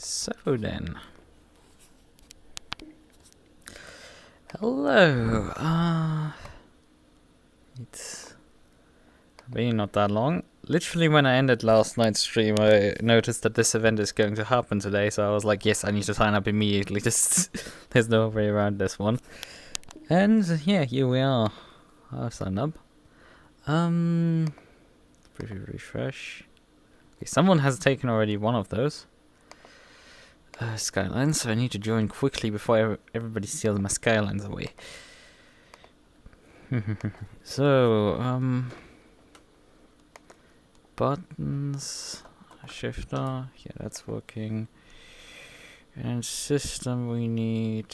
So then. Hello. It's been not that long. Literally when I ended last night's stream, I noticed that this event is going to happen today, so I was like, yes, I need to sign up immediately. There's no way around this one. And yeah, here we are. I've signed up. Pretty refresh. Okay, someone has taken already one of those. Skylines, so I need to join quickly before everybody steals my skylines away. So, buttons, shifter, yeah, that's working. And system, we need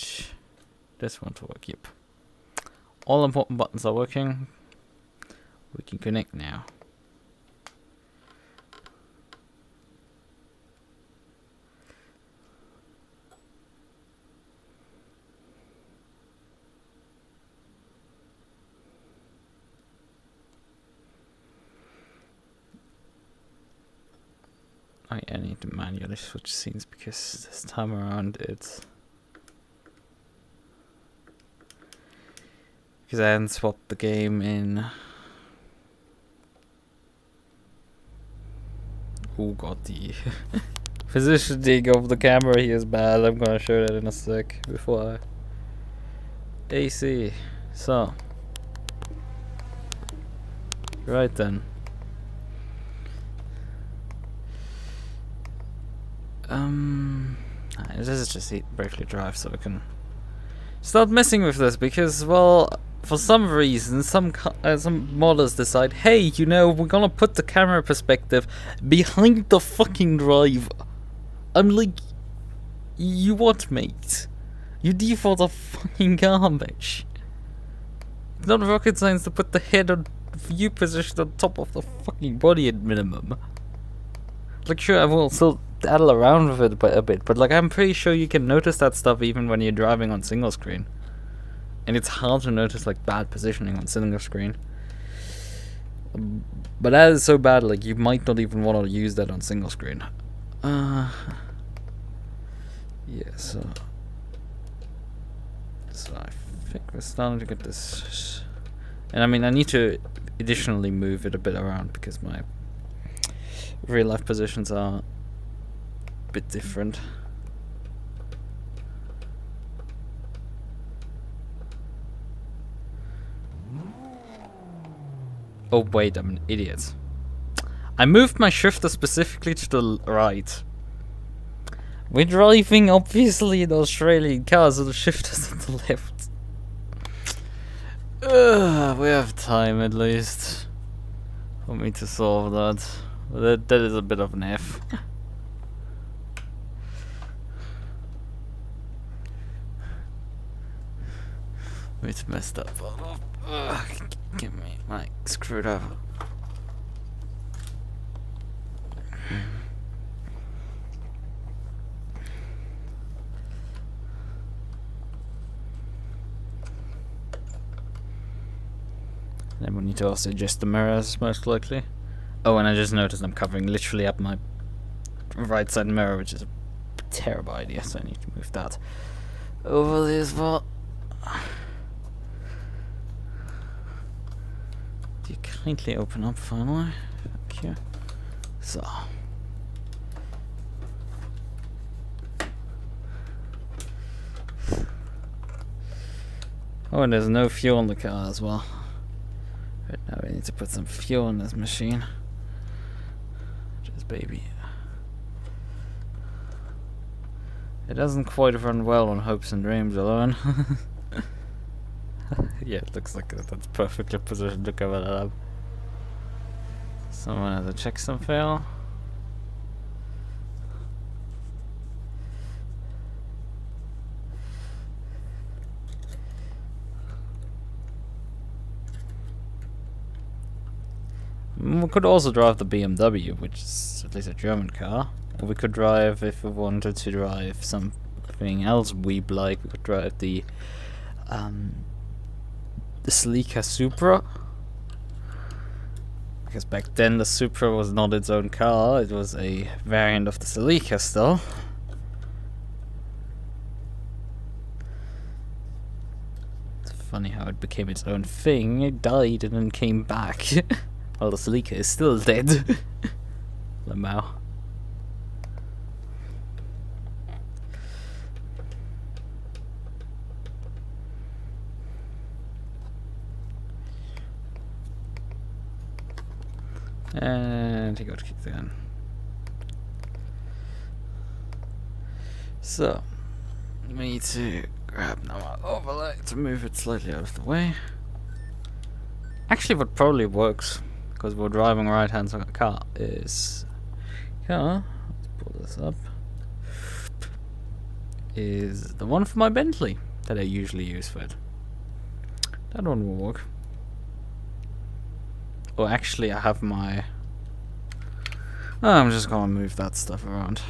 this one to work, yep. All important buttons are working. We can connect now. I need to manually switch scenes because this time around it's... Because I hadn't swapped the game in... Oh god, the positioning of the camera here is bad. I'm gonna show that in a sec before I... AC. So. Right then. This is just briefly drive so we can start messing with this because, well, for some reason, some modders decide, hey, you know, we're gonna put the camera perspective behind the fucking driver. I'm like, you what, mate? You default are fucking garbage. It's not rocket science to put the head on view position on top of the fucking body at minimum. Like, sure, I will still daddle around with it a bit, but like, I'm pretty sure you can notice that stuff even when you're driving on single screen. And it's hard to notice like bad positioning on single screen. But that is so bad, like you might not even want to use that on single screen. Yeah, so I think we're starting to get this. And I mean, I need to additionally move it a bit around because my real life positions are a bit different. Oh wait, I'm an idiot. I moved my shifter specifically to the right. We're driving obviously in Australian cars, so the shifter's at the left. We have time at least for me to solve that. That is a bit of an F. It's messed up. Give me my screwdriver. Then we need to also adjust the mirrors, most likely. Oh, and I just noticed I'm covering literally up my right side mirror, which is a terrible idea, so I need to move that over there as well. Do you kindly open up finally? Thank you. So. Oh, and there's no fuel in the car as well. Right now we need to put some fuel in this machine. Just baby. It doesn't quite run well on hopes and dreams alone. Yeah, it looks like that's perfectly positioned to cover that up. Someone has a checksum fail. We could also drive the BMW, which is at least a German car. Or we could drive, if we wanted to drive something else weeb-like, we could drive the Celica Supra. Because back then the Supra was not its own car, it was a variant of the Celica still. funny how it became its own thing. It died and then came back. Well, the Sleeker is still dead. Lamau. And he got kicked in. So, we need to grab now our overlay to move it slightly out of the way. Actually, what probably works, because we're driving right hand side of the car, is let's pull this up, is the one for my Bentley that I usually use for it. That one will work. Oh, actually, I have my... Oh, I'm just gonna move that stuff around.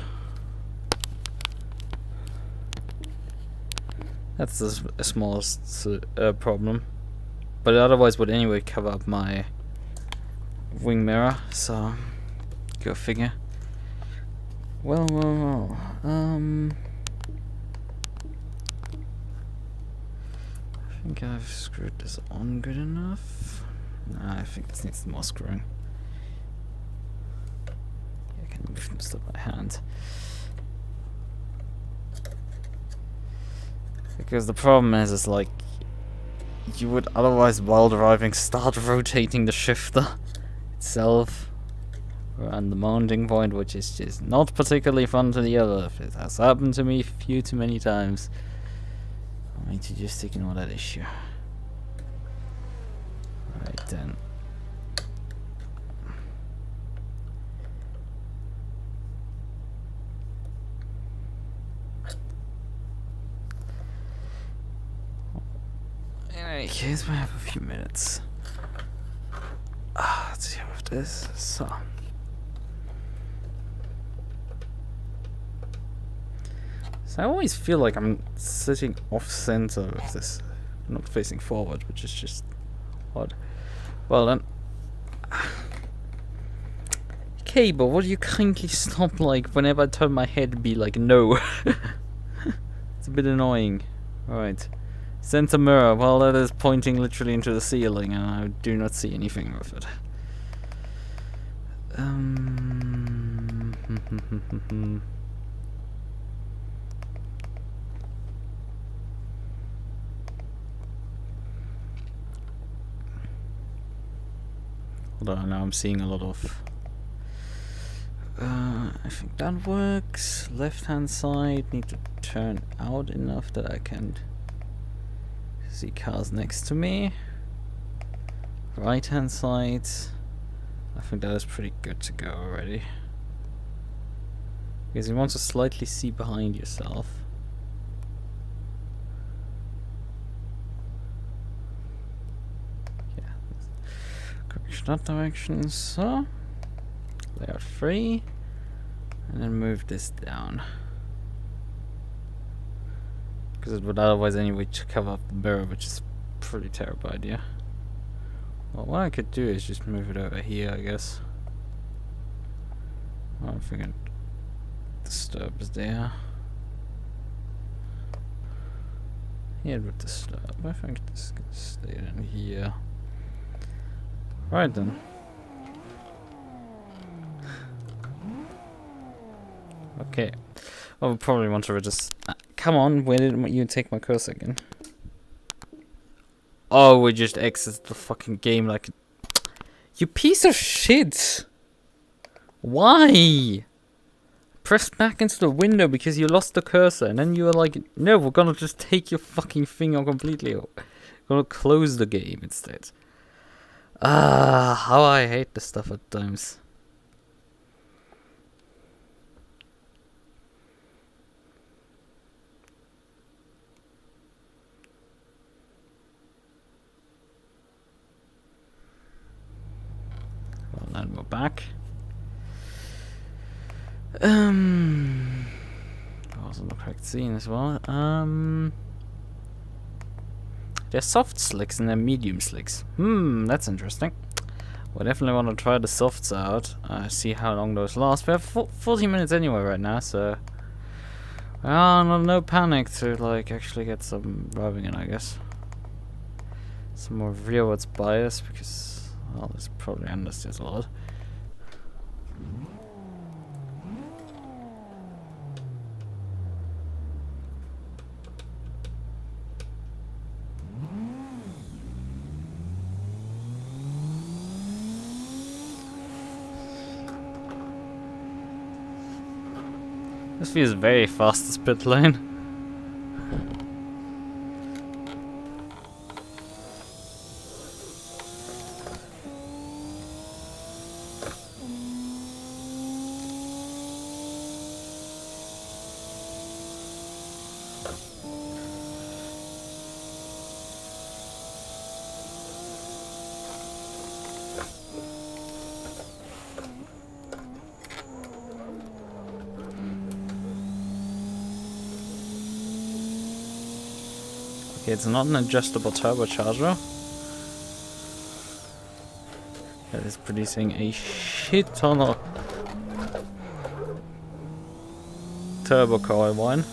That's the smallest problem. But it otherwise would anyway cover up my wing mirror, so... Go figure. Well. I think I've screwed this on good enough. Nah, I think this needs more screwing. Yeah, I can move this stuff by hand. Because the problem is like, you would otherwise while driving start rotating the shifter itself around the mounting point, which is just not particularly fun to the other. It has happened to me a few too many times. I need to just ignore that issue. Right then. In any case, we have a few minutes. Let's deal with this. So. I always feel like I'm sitting off center with this, not facing forward, which is just odd. Well then. Okay, but would you kindly stop, like, whenever I turn my head and be like, no? It's a bit annoying. Alright. Center mirror, well, that is pointing literally into the ceiling, and I do not see anything with it. Although now I'm seeing a lot of... I think that works. Left hand side, need to turn out enough that I can see cars next to me. Right hand side, I think that is pretty good to go already. Because you want to slightly see behind yourself. That direction, so layout 3, and then move this down because it would otherwise anyway cover up the mirror, which is a pretty terrible idea. Well, what I could do is just move it over here, I guess. I don't think it disturbs there. Yeah, it would disturb. I think this can stay in here. Right then. Okay. I would probably want to just... come on, where did you take my cursor again? Oh, we just exited the fucking game like... You piece of shit! Why? Press back into the window because you lost the cursor, and then you were like, no, we're gonna just take your fucking finger completely. We're gonna close the game instead. How I hate this stuff at times. Well, then we're back. Also the correct scene as well. There's soft slicks and they're medium slicks. That's interesting. We definitely want to try the softs out. See how long those last. We have 40 minutes anyway right now, so... no panic to, like, actually get some driving in, I guess. some more rearwards bias because, well, this probably understeers a lot. This feels very fast, this pit lane. It's not an adjustable turbocharger. That is producing a shit ton of turbo coil wine.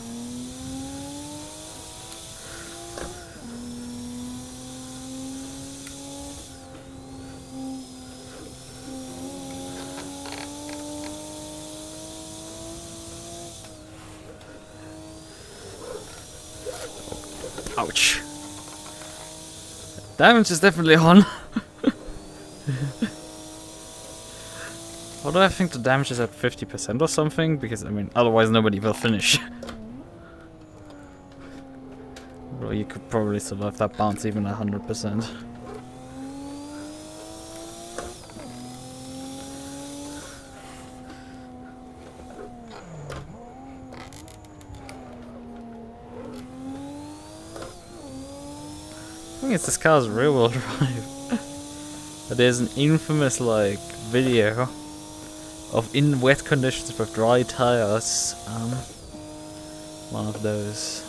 Ouch. Damage is definitely on. Although I think the damage is at 50% or something, because I mean, otherwise nobody will finish. Well, you could probably survive that bounce even at 100%. I think it's this car's rear-wheel drive. But there's an infamous like video of in wet conditions with dry tires. One of those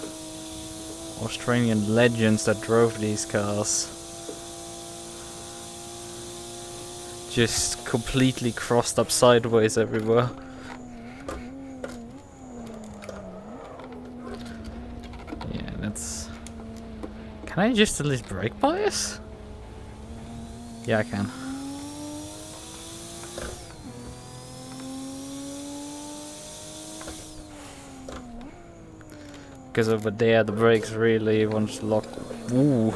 Australian legends that drove these cars just completely crossed up sideways everywhere. Yeah, that's... Can I just at least brake bias? Yeah, I can. Because over there the brakes really want to lock. Ooh.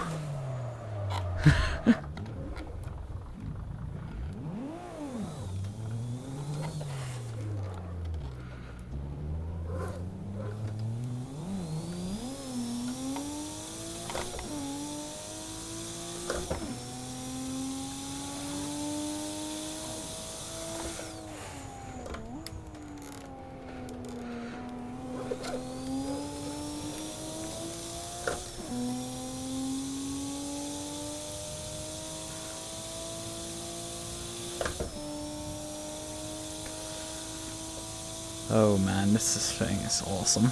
Oh man, this thing is awesome.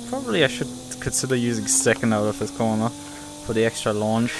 Probably I should consider using second out of this corner for the extra launch.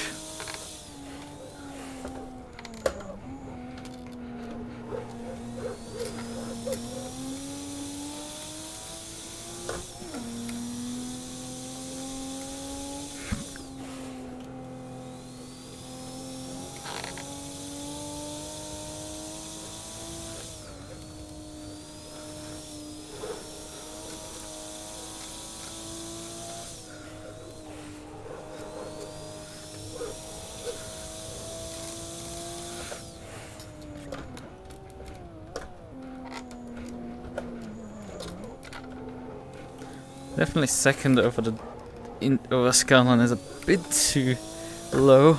Definitely second over the over Skyline is a bit too low.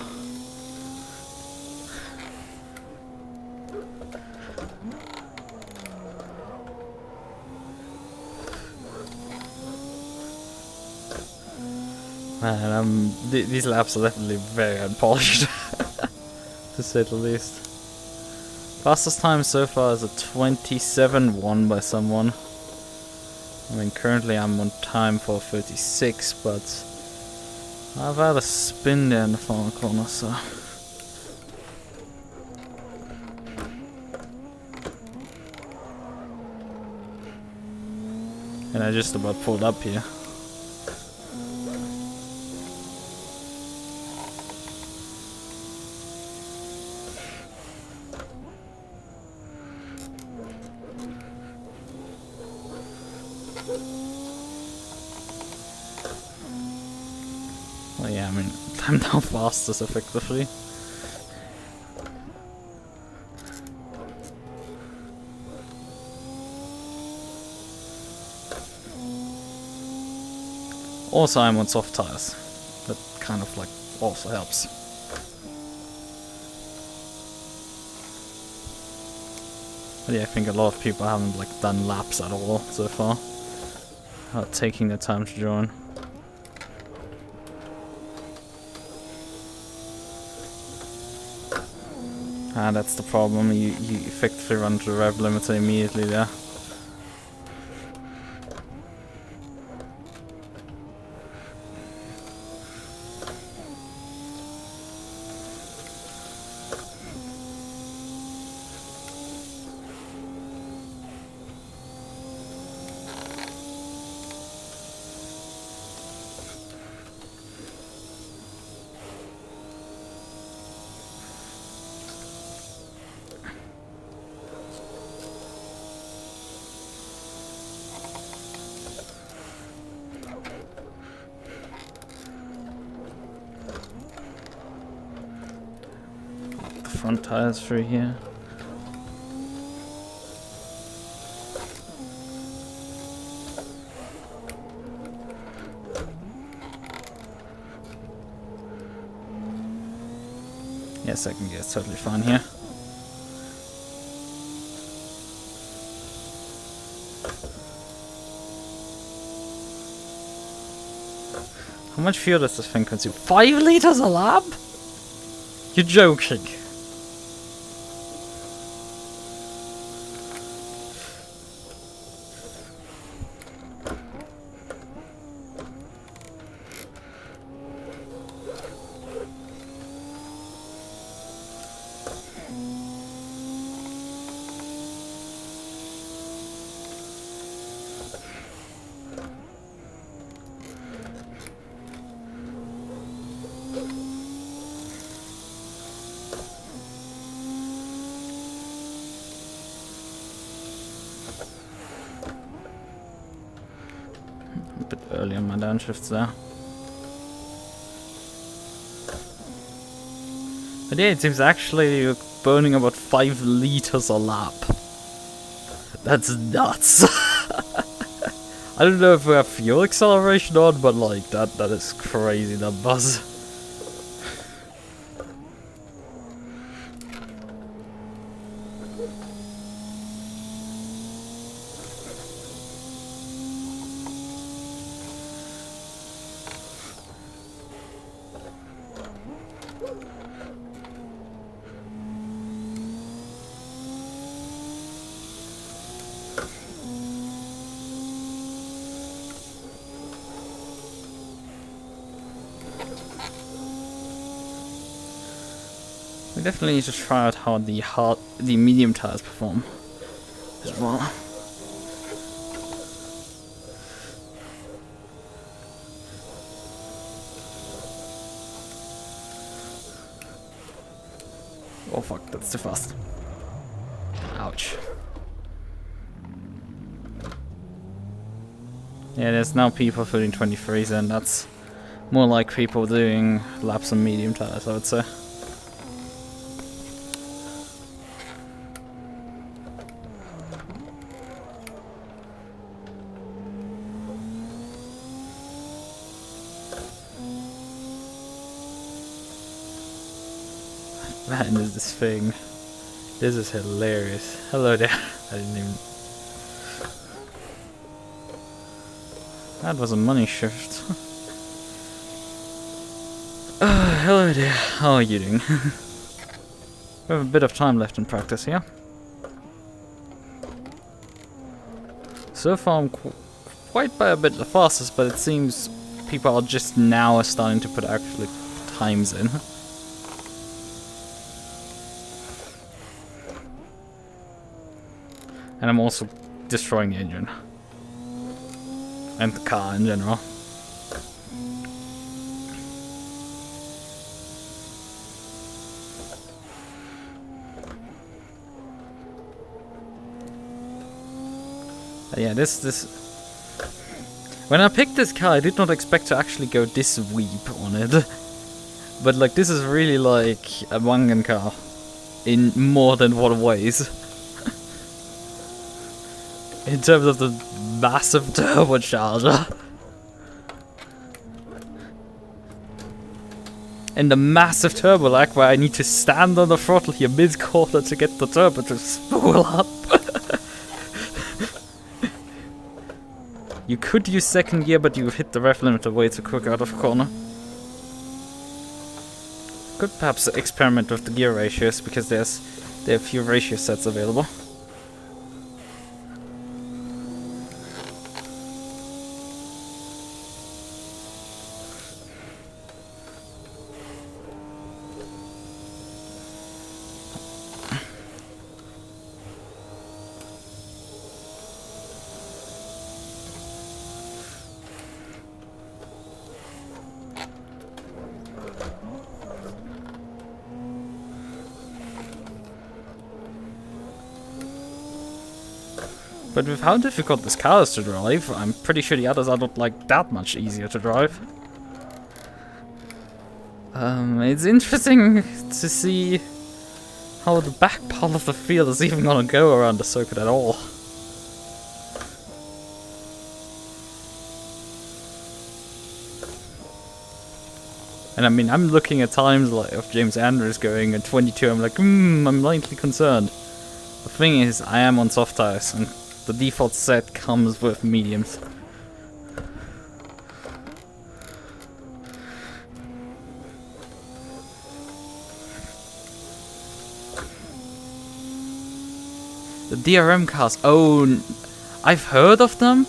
Man, these laps are definitely very unpolished, to say the least. Fastest time so far is a 27.1 by someone. I mean, currently I'm on time for 36, but I've had a spin there in the final corner, so... And I just about pulled up here. Well, yeah, I mean, time down fastest effectively. Also, I'm on soft tires. That kind of like also helps. But yeah, I think a lot of people haven't like done laps at all so far. Not taking the time to join. Ah, that's the problem. You effectively run to the rev limiter immediately there. Front tires through here. Yeah, second gear is totally fine here. How much fuel does this thing consume? 5 liters a lap? You're joking. A bit early on my downshifts there. But yeah, it seems actually you're burning about 5 liters a lap. That's nuts. I don't know if we have fuel acceleration on, but like that is crazy numbers. We definitely need to try out how the medium tires perform as well. Oh fuck, that's too fast. Ouch. Yeah, there's now people filling 23s, and that's more like people doing laps on medium tires, I would say. Man, is this thing. This is hilarious. Hello there. I didn't even... That was a money shift. Hello there. How are you doing? We have a bit of time left in practice here. So far I'm quite by a bit the fastest, but it seems people are just now starting to put actually times in. And I'm also destroying the engine. And the car in general. Yeah, this... When I picked this car, I did not expect to actually go this weeb on it. But like, this is really like a Wangen car. In more than one ways. In terms of the massive turbocharger. And the massive turbo lag where I need to stand on the throttle here mid-quarter to get the turbo to spool up. You could use second gear, but you hit the rev limiter way too quick out of corner. Could perhaps experiment with the gear ratios, because there are a few ratio sets available. But with how difficult this car is to drive, I'm pretty sure the others are not like that much easier to drive. It's interesting to see how the back part of the field is even gonna go around the circuit at all. And I mean, I'm looking at times like of James Andrews going at 22, I'm like, I'm lightly concerned. The thing is, I am on soft tires, and the default set comes with mediums. The DRM cars, oh, I've heard of them,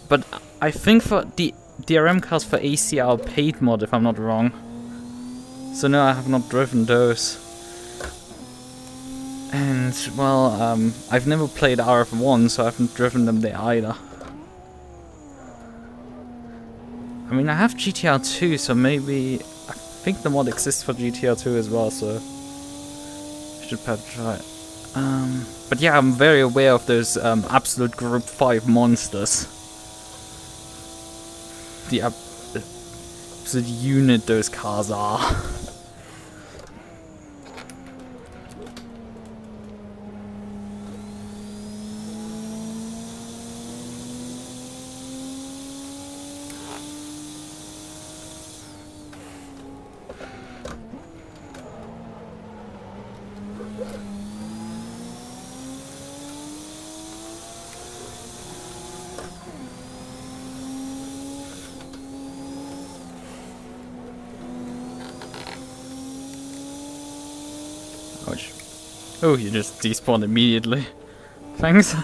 but I think for the DRM cars for AC are paid mod if I'm not wrong. So no, I have not driven those. And, well, I've never played RF1, so I haven't driven them there either. I mean, I have GTR 2, so maybe... I think the mod exists for GTR 2 as well, so... I should perhaps try it. But yeah, I'm very aware of those absolute Group 5 monsters. The absolute unit those cars are. Ouch. Oh, you just despawned immediately. Thanks.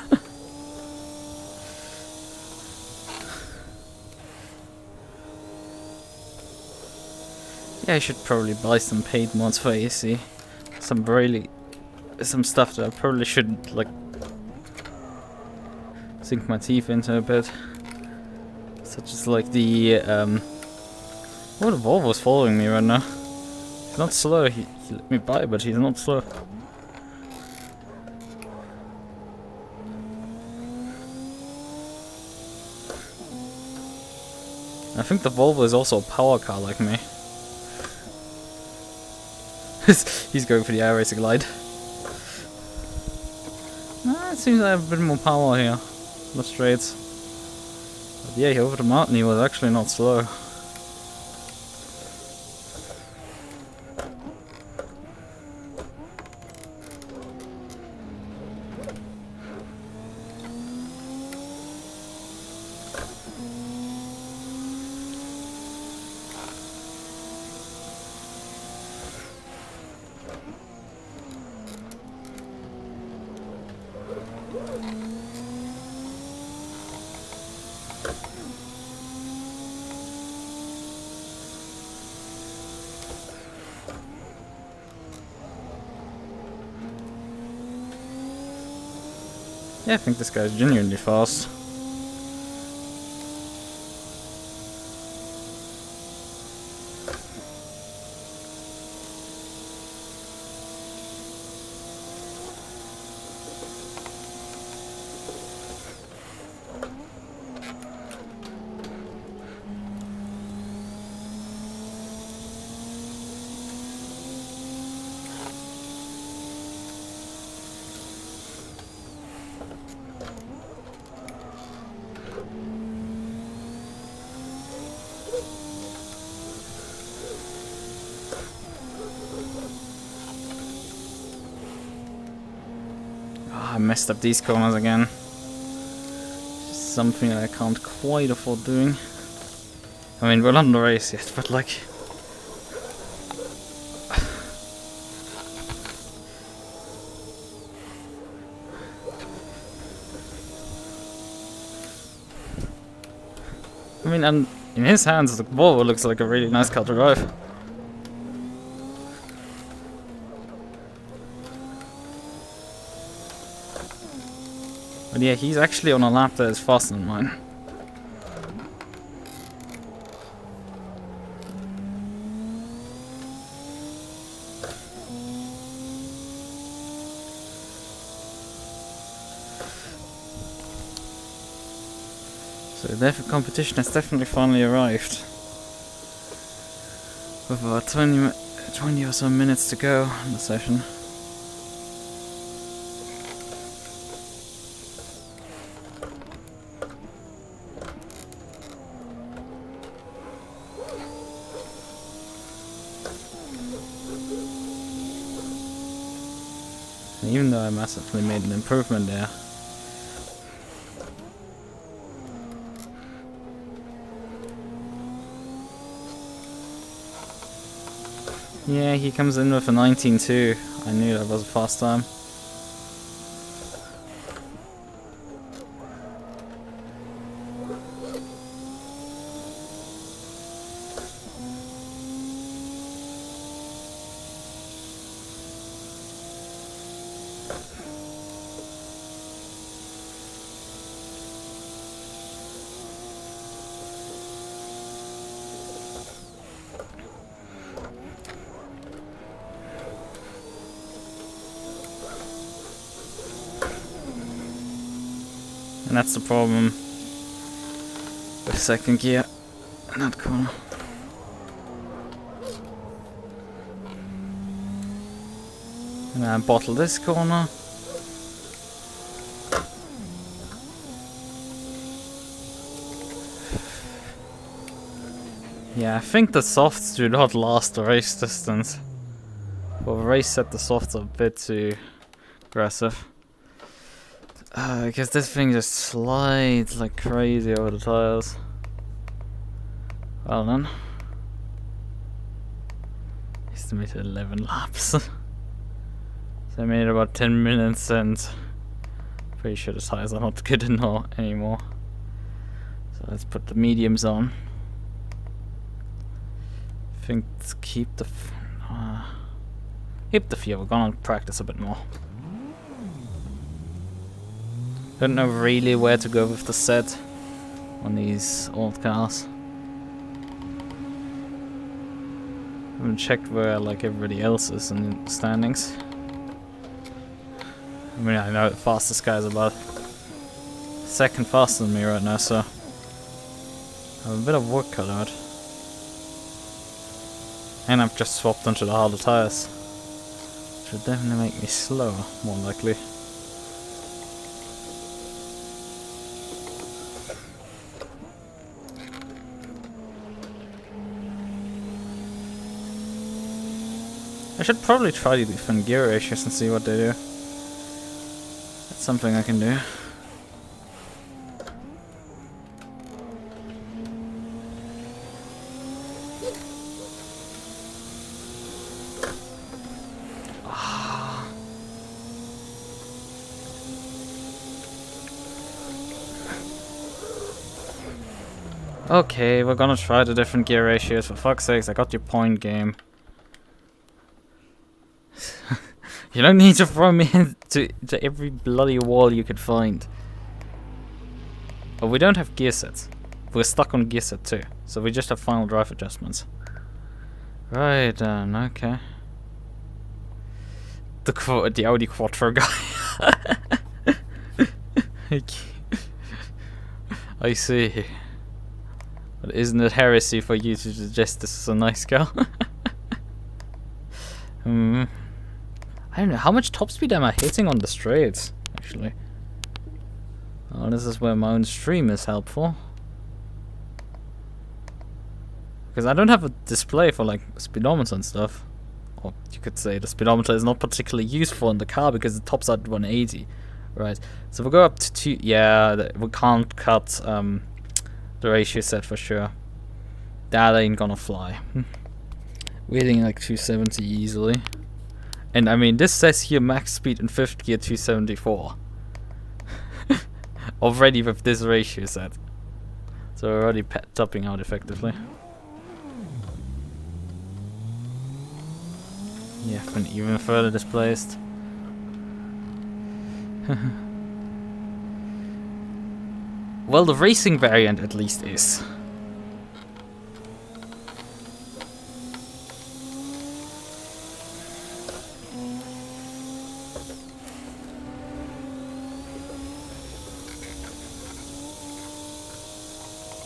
Yeah, I should probably buy some paid mods for AC. Some stuff that I probably should, like, sink my teeth into a bit. Such as, like, the, oh, the Volvo's following me right now. He's not slow, he let me by, but he's not slow. I think the Volvo is also a power car like me. He's going for the air racing glide. It seems I have a bit more power here. The straights. But yeah, over the mountain he was actually not slow. Yeah, I think this guy's genuinely fast. I messed up these corners again. Something I can't quite afford doing. I mean, we're not in the race yet, but like... I mean, and in his hands, the Volvo looks like a really nice car to drive. But yeah, he's actually on a lap that is faster than mine. So the competition has definitely finally arrived. With about 20 or so minutes to go in the session. And even though I massively made an improvement there, yeah, he comes in with a 19.2. I knew that was a fast time. And that's the problem with second gear in that corner. And I bottle this corner. Yeah, I think the softs do not last the race distance. Well, the race set the softs are a bit too aggressive. Because this thing just slides like crazy over the tires. Well then. Estimated 11 laps. So I made about 10 minutes and pretty sure the tires are not good anymore. So let's put the mediums on. I think to keep the fuel, we're gonna practice a bit more. Don't know really where to go with the set on these old cars. I haven't checked where like everybody else is in the standings. I mean, I know the fastest guy is about second faster than me right now, so I have a bit of work cut out. And I've just swapped onto the harder tires, which will definitely make me slower, more likely. I should probably try the different gear ratios and see what they do. That's something I can do. Okay, we're gonna try the different gear ratios. For fuck's sakes, I got your point, game. You don't need to throw me into every bloody wall you could find. But we don't have gear sets. We're stuck on gear set 2. So we just have final drive adjustments. Right, okay. The Audi Quattro guy. I see. But isn't it heresy for you to suggest this is a nice car? I don't know, how much top speed am I hitting on the straights, actually? Oh, this is where my own stream is helpful. Because I don't have a display for like speedometer and stuff. Or you could say the speedometer is not particularly useful in the car because it tops out at 180. Right, so we'll go up to 2. Yeah, we can't cut the ratio set for sure. That ain't gonna fly. We're hitting like 270 easily. And I mean, this says here max speed in 5th gear 274. Already with this ratio set. So we're already topping out effectively. Yeah, been even further displaced. Well, the racing variant at least is.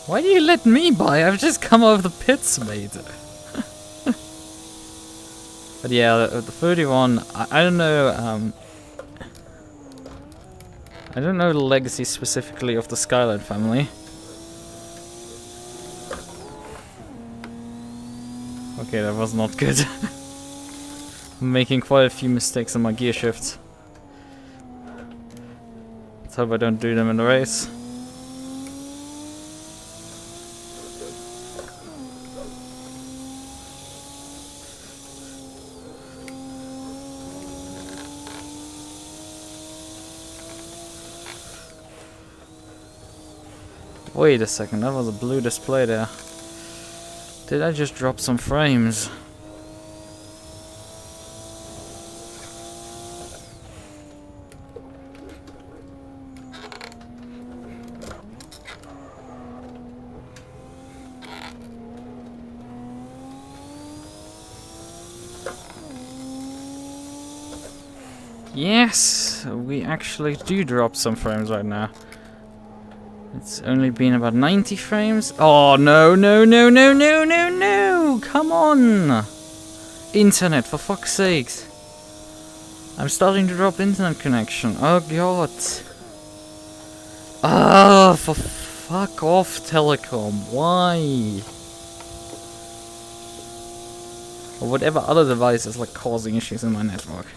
Why do you let me by? I've just come out of the pits, mate. But yeah, the 31, I don't know, I don't know the legacy specifically of the Skyline family. Okay, that was not good. I'm making quite a few mistakes on my gear shifts. Let's hope I don't do them in the race. Wait a second, that was a blue display there. Did I just drop some frames? Yes, we actually do drop some frames right now. It's only been about 90 frames. Oh, no, no, no, no, no, no, no! Come on! Internet, for fuck's sakes. I'm starting to drop internet connection. Oh, God. Ah, for fuck off, Telecom. Why? Or whatever other device is like causing issues in my network.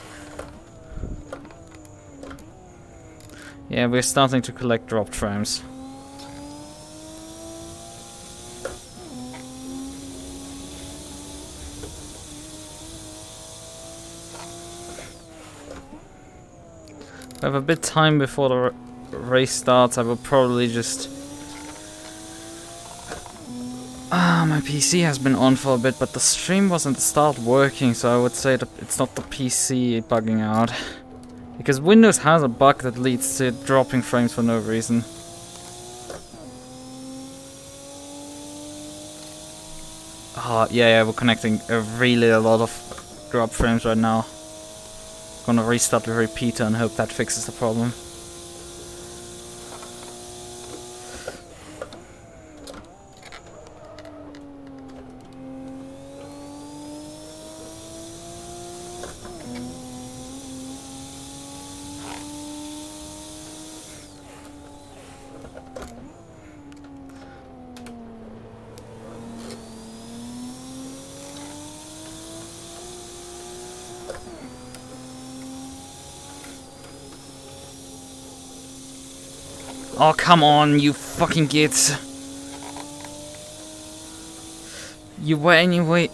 Yeah, we're starting to collect dropped frames. I have a bit time before the race starts. I will probably just... my PC has been on for a bit, but the stream wasn't start working, so I would say that it's not the PC bugging out. Because Windows has a bug that leads to dropping frames for no reason. Oh, yeah, we're connecting really a lot of drop frames right now. Gonna restart the repeater and hope that fixes the problem. Oh, come on, you fucking gits. You were anyway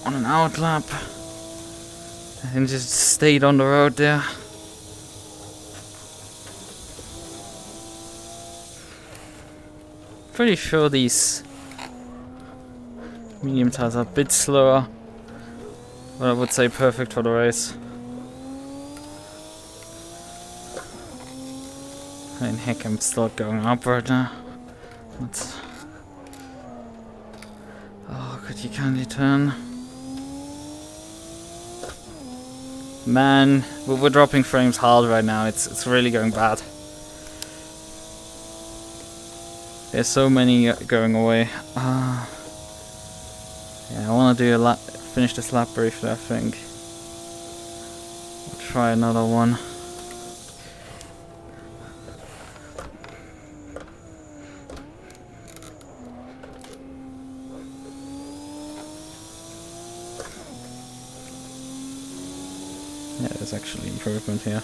on an outlap and just stayed on the road there. Pretty sure these medium tires are a bit slower, but I would say perfect for the race. I mean, heck, I'm still going up right now. Let's... Oh, could you kindly turn? Man, we're dropping frames hard right now. It's really going bad. There's so many going away. Yeah, I want to do a lap, finish this lap briefly, I think. I'll try another one. Yeah, there's actually improvement here.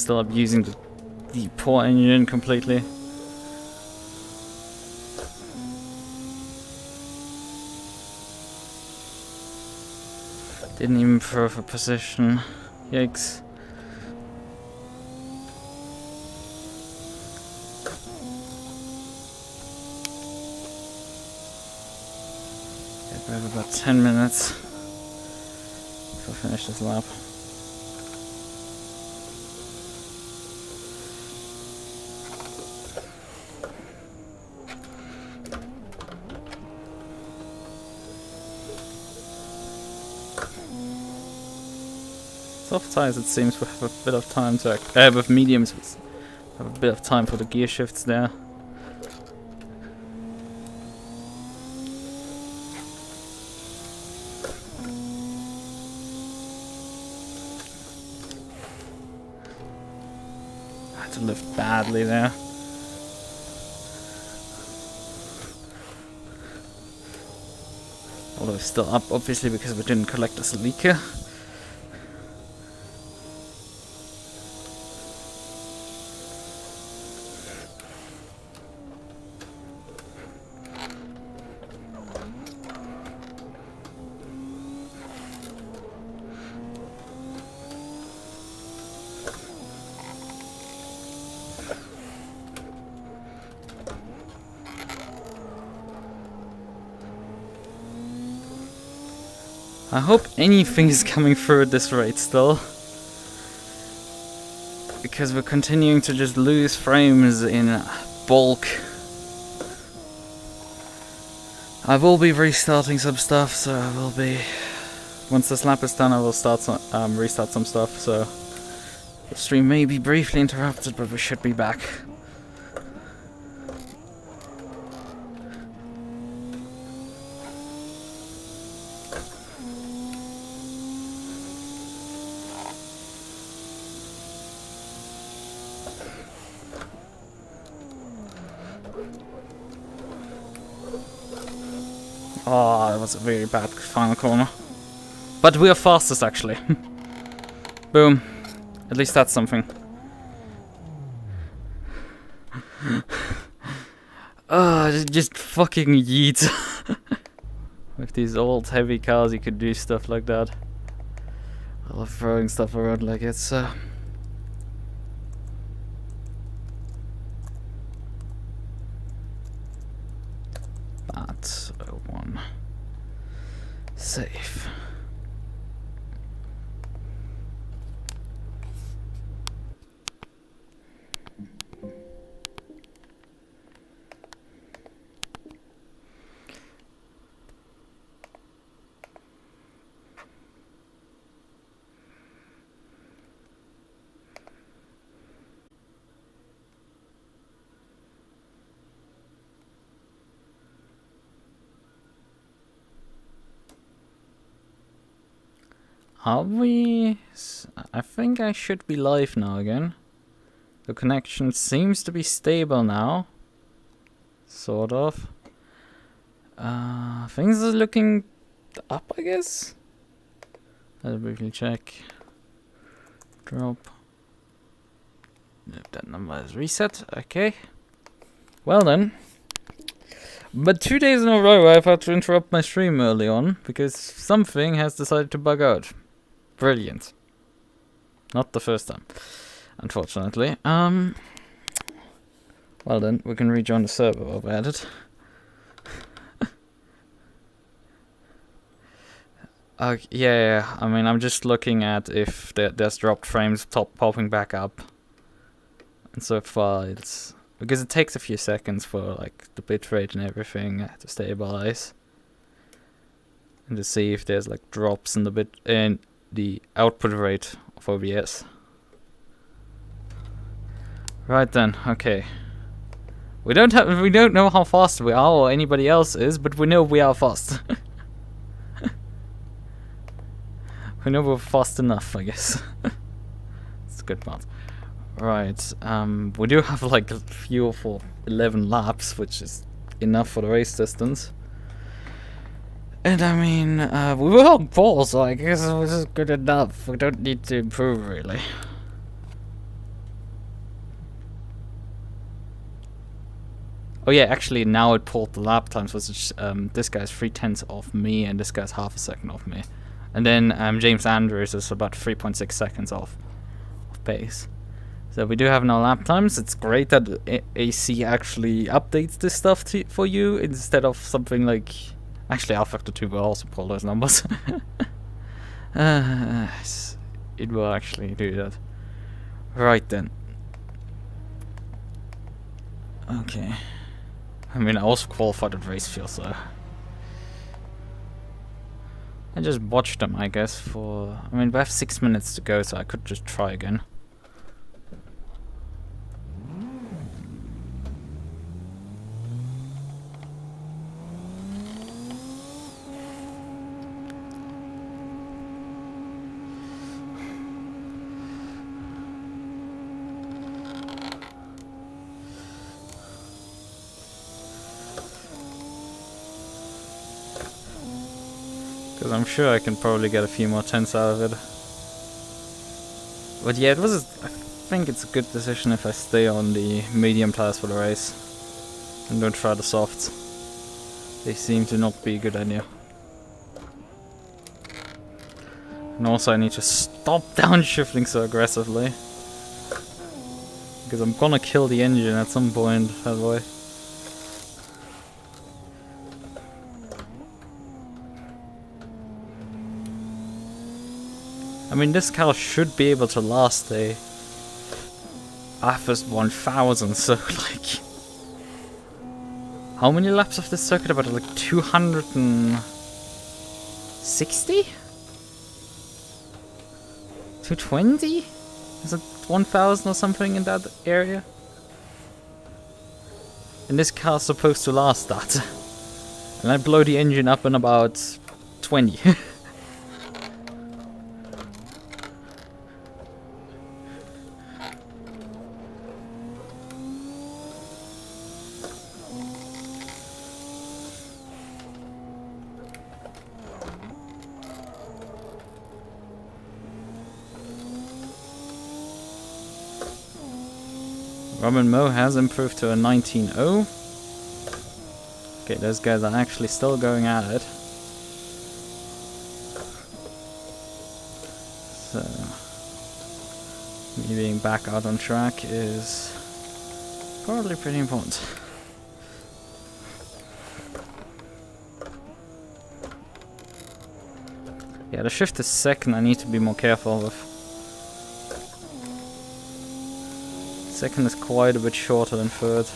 still abusing the poor engine completely. Didn't even improve a position. Yikes. We have about 10 minutes to finish this lap. Soft tires, it seems, we have a bit of time to with mediums, we have a bit of time for the gear shifts there. I had to lift badly there. Although it's still up, obviously, because we didn't collect this leaker. I hope anything is coming through at this rate still. Because we're continuing to just lose frames in bulk. I will be restarting some stuff, so I will be... Once this lap is done, I will start some, restart some stuff, so... The stream may be briefly interrupted, but we should be back. Oh, that was a very bad final corner. But we are fastest, actually. Boom. At least that's something. Just fucking yeet. With these old heavy cars, you could do stuff like that. I love throwing stuff around like it's... That's one. Safe. Are we? I think I should be live now again. The connection seems to be stable now. Sort of. Things are looking up, I guess. I'll briefly check. Drop. If that number is reset, okay. Well then. But 2 days in a row I've had to interrupt my stream early on because something has decided to bug out. Brilliant. Not the first time, unfortunately. Well then, we can rejoin the server while we're at it. Yeah, I mean, I'm just looking at if there's dropped frames popping back up. And so far it's... Because it takes a few seconds for like the bitrate and everything to stabilize. And to see if there's like drops in the output rate of OBS. Right then, okay. We don't know how fast we are or anybody else is, but we know we are fast. We know we're fast enough, I guess. That's a good part. Right, we do have like fuel for 11 laps, which is enough for the race distance. And I mean, we were on pole, so I guess it was good enough. We don't need to improve, really. Oh yeah, actually now it pulled the lap times, which this guy's 3/10 off me and this guy's half a second off me. And then James Andrews is about 3.6 seconds off pace. So we do have no lap times. It's great that AC actually updates this stuff for you instead of something like... Actually, Alpha 2 will also pull those numbers. It will actually do that. Right then. Okay. I mean, I also qualified at race field, so... I just watched them, I guess, for... I mean, we have 6 minutes to go, so I could just try again. Because I'm sure I can probably get a few more tenths out of it. But yeah, it was. I think it's a good decision if I stay on the medium tires for the race and don't try the softs. They seem to not be a good idea. And also I need to stop downshifting so aggressively. Because I'm gonna kill the engine at some point, by the way. I mean, this car should be able to last a Bathurst 1000, so like... How many laps of this circuit? About like 260? 220? Is it 1000 or something in that area? And this car's supposed to last that. And I blow the engine up in about 20. Robin Moe has improved to a 19.0. Okay, those guys are actually still going at it. So, me being back out on track is probably pretty important. Yeah, the shift is second, I need to be more careful with. Second is quite a bit shorter than third.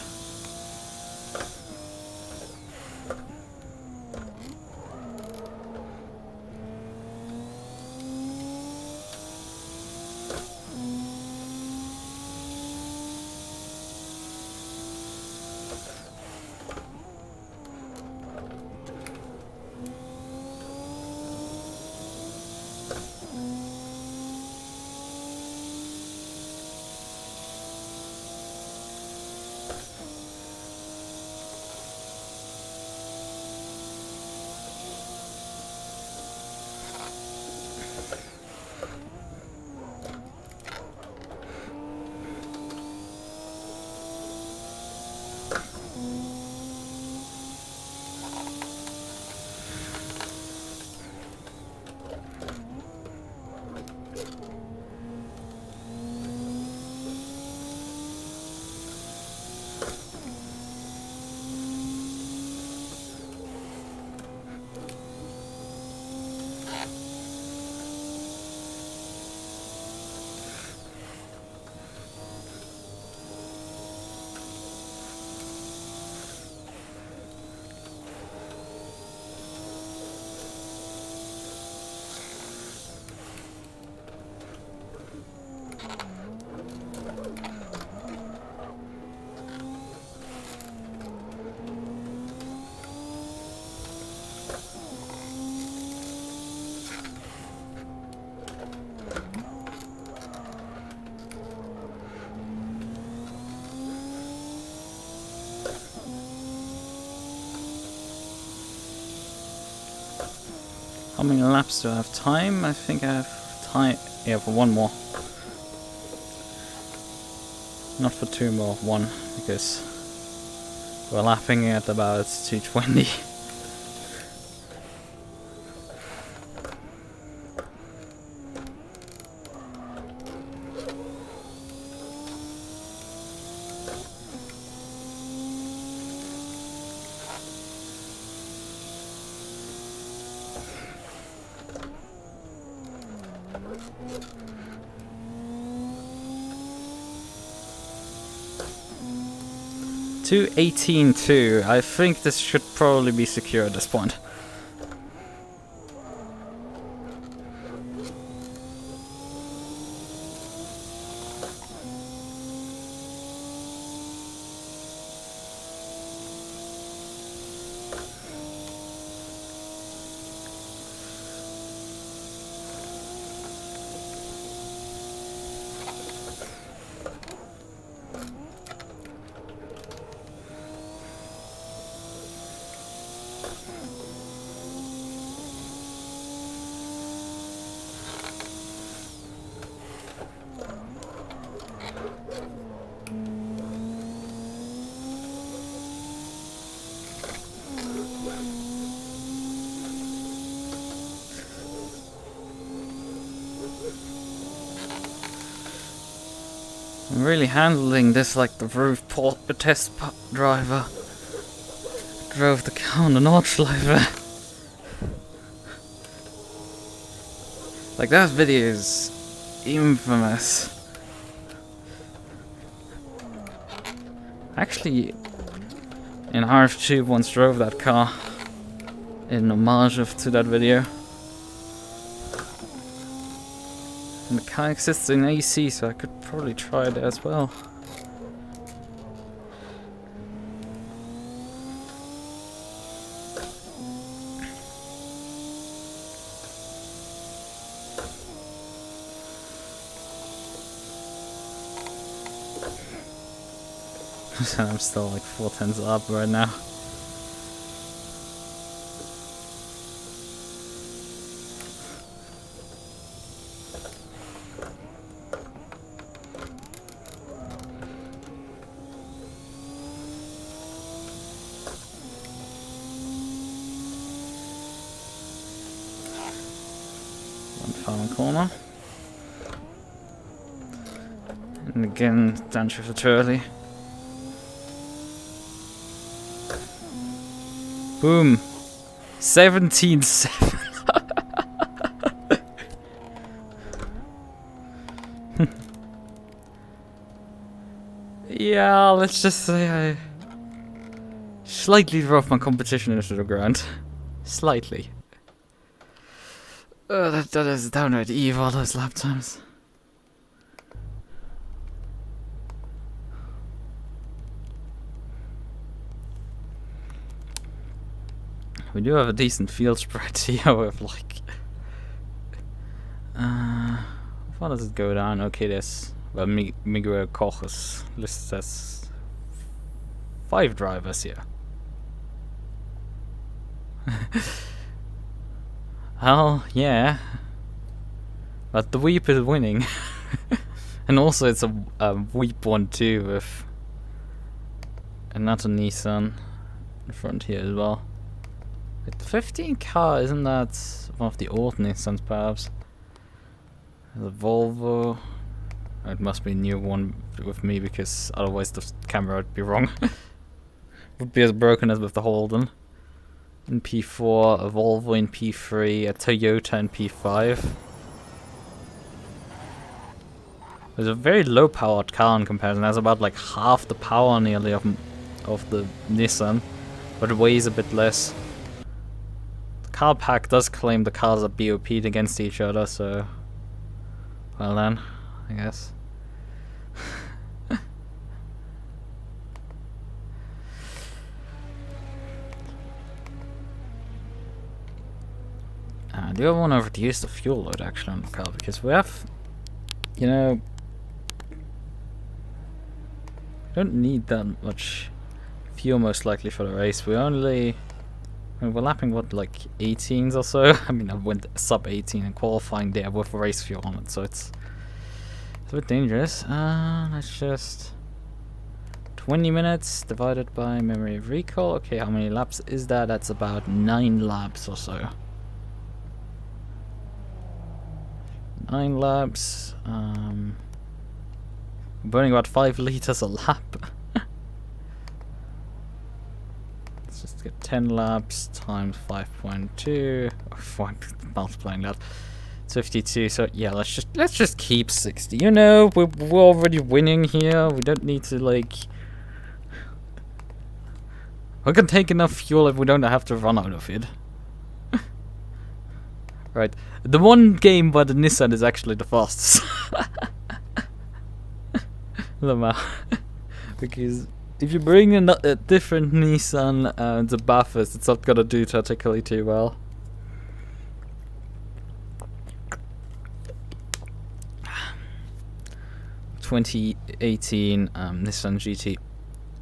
How many laps do I have time? I think I have time, yeah, for one more. Not for two more, one, because We're lapping at about 220. To 18.2. I think this should probably be secure at this point. I'm really handling this like the roof port the test driver drove the car on the Nordschleife. Like that video is infamous. Actually, in RF2 once drove that car in homage to that video. And the car exists in AC, so I could probably try it as well. I'm still like 4/10 up right now. One final corner. And again, downshift too early. Boom. 17.7. Yeah, let's just say I slightly drove my competition into the ground. Slightly. That is downright evil, those lap times. We do have a decent field spread here with like... how far does it go down? Okay, there's... Well, MUQU Koch is listed as 5 drivers here. Well, yeah. But the weeb is winning. And also it's a weeb one too with another Nissan in front here as well. Like the 15 car, isn't that one of the old Nissans perhaps? The Volvo. It must be a new one with me because otherwise the camera would be wrong. Would be as broken as with the Holden. In P4, a Volvo in P3, a Toyota in P5. It's a very low powered car in comparison. It has about like half the power nearly of the Nissan, but it weighs a bit less. The car pack does claim the cars are BOP'd against each other, so well then, I guess. I do want to reduce the fuel load actually on the car because we have, you know, we don't need that much fuel most likely for the race. We only, I mean, we're lapping what, like 18s or so. I mean, I went sub 18 in qualifying there with race fuel on it, so it's a bit dangerous. Let's just 20 minutes divided by memory of recall. Okay, how many laps is that? That's about 9 laps or so. 9 laps. Burning about 5 liters a lap. Let's just get 10 laps times 5.2. Multiplying that. 52. So yeah, let's just keep 60. You know, we're already winning here. We don't need to like. We can take enough fuel if we don't have to run out of it. Right. The one game where the Nissan is actually the fastest. Because if you bring a different Nissan to Bathurst, it's not gonna do particularly too well. (2018) Nissan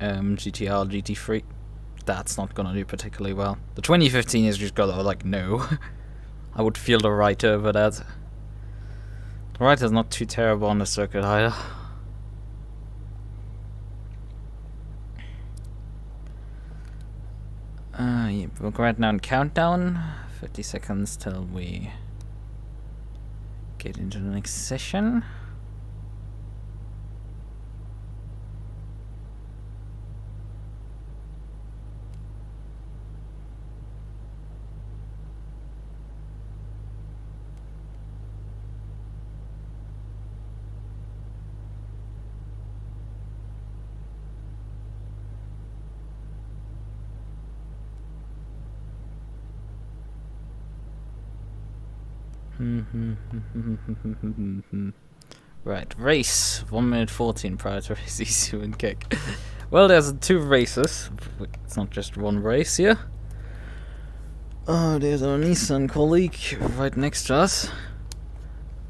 GTR GT3. That's not gonna do particularly well. The 2015 is just gonna like no. I would feel the right over that. The right is not too terrible on the circuit either. Yeah, we'll go right now and countdown. 50 seconds till we get into the next session. Right, race 1 minute 14 prior to race ECU and kick. Well, there's 2 races. It's not just one race here. Oh, there's our Nissan colleague right next to us.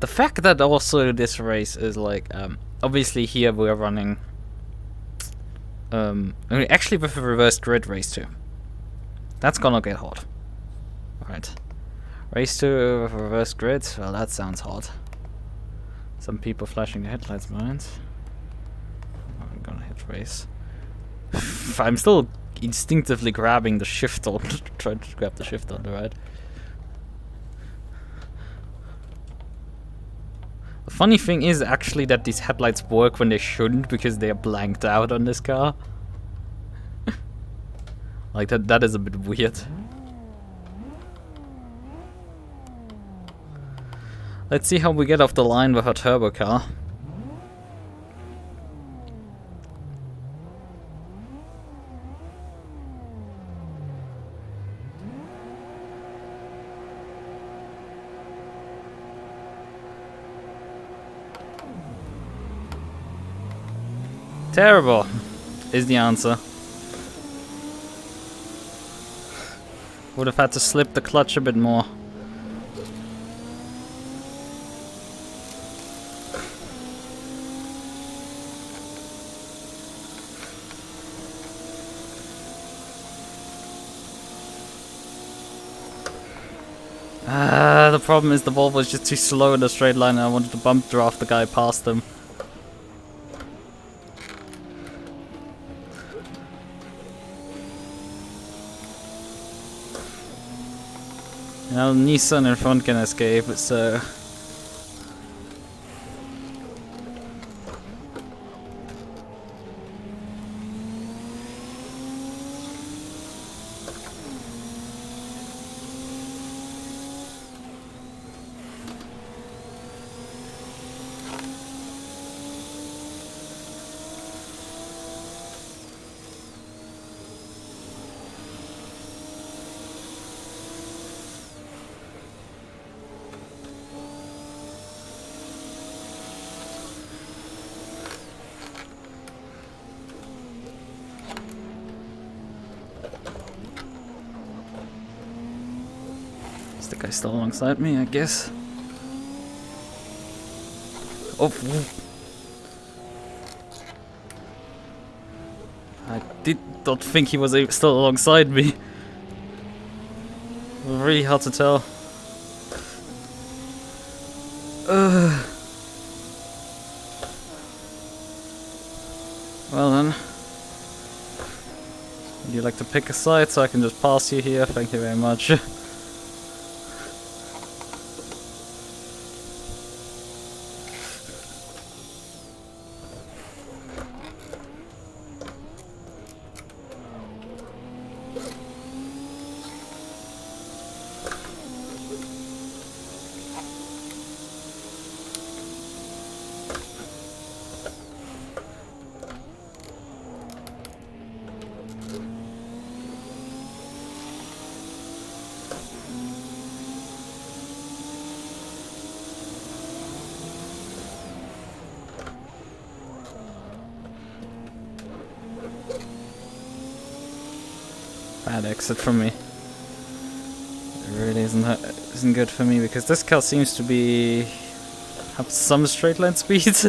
The fact that also this race is like, obviously here we are running, actually with a reverse grid race too. That's gonna get hot. Right. Race to reverse grid, well that sounds hot. Some people flashing their headlights behind. I'm gonna hit race. I'm still instinctively grabbing the shifter, trying to grab the shifter on the right. The funny thing is actually that these headlights work when they shouldn't because they are blanked out on this car. Like that is a bit weird. Let's see how we get off the line with our turbo car. Terrible is the answer. Would have had to slip the clutch a bit more. The problem is the Volvo is just too slow in a straight line and I wanted to bump draft the guy past him. Now Nissan in front can escape, so... The guy's still alongside me, I guess. Oh, I did not think he was still alongside me. Really hard to tell. Well then, Would you like to pick a side so I can just pass you here? Thank you very much. Bad exit from me. It really isn't good for me because this car seems to have some straight line speeds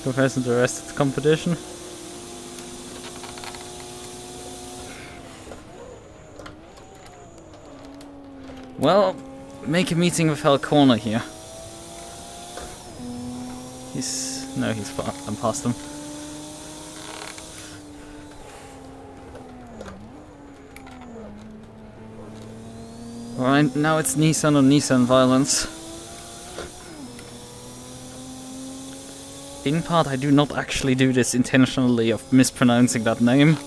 compared to the rest of the competition. Well, make a meeting with Hell Corner here. He's far. I'm past him. Alright, now it's Nissan on Nissan violence. In part, I do not actually do this intentionally of mispronouncing that name.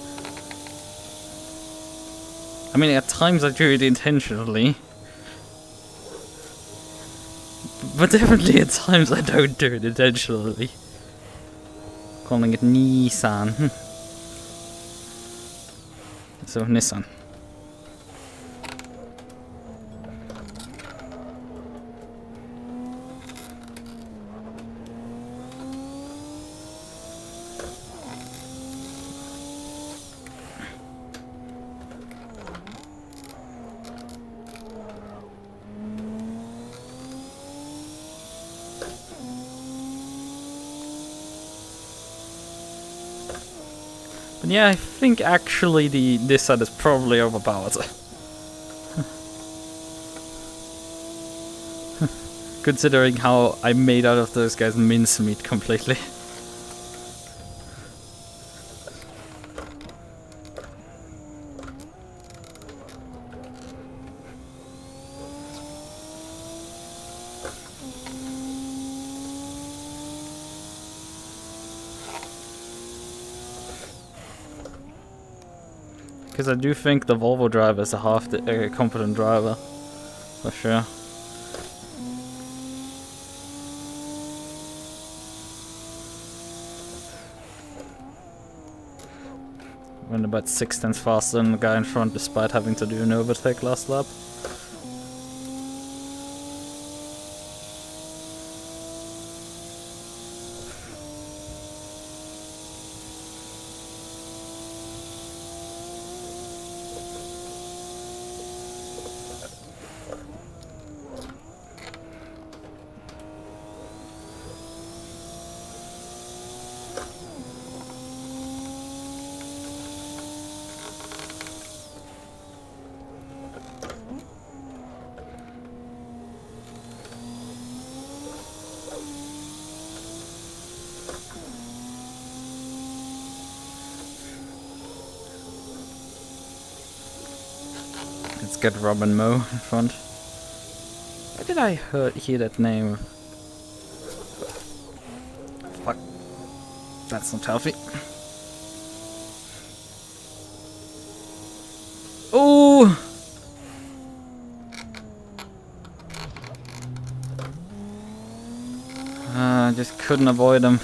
I mean, at times I do it intentionally. But definitely at times I don't do it intentionally. Calling it Nissan. So, Nissan. But yeah, I think actually this side is probably overpowered. Considering how I made out of those guys mincemeat completely. Because I do think the Volvo driver is a half competent driver, for sure. Went about 6/10 faster than the guy in front despite having to do an overtake last lap. Let's get Robin Moe in front. Where did I hear that name? Fuck. That's not healthy. Oh! I just couldn't avoid him.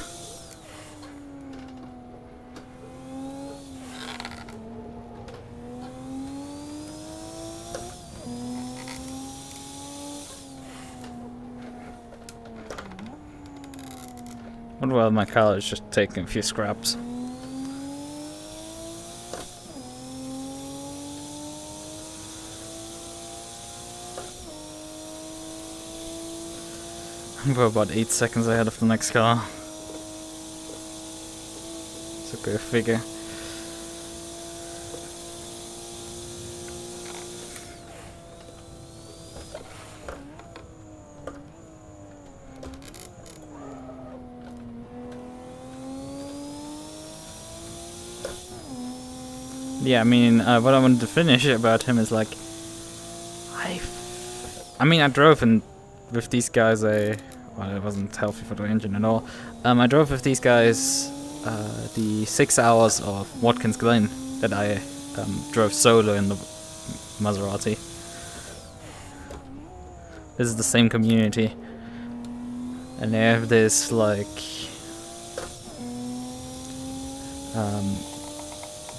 Well, my car is just taking a few scraps. We're about 8 seconds ahead of the next car. So go figure. yeah, I mean, what I wanted to finish about him is like, I mean, I drove in with these guys. Well, it wasn't healthy for the engine at all. I drove with these guys the 6 hours of Watkins Glen that I drove solo in the Maserati. This is the same community, and they have this like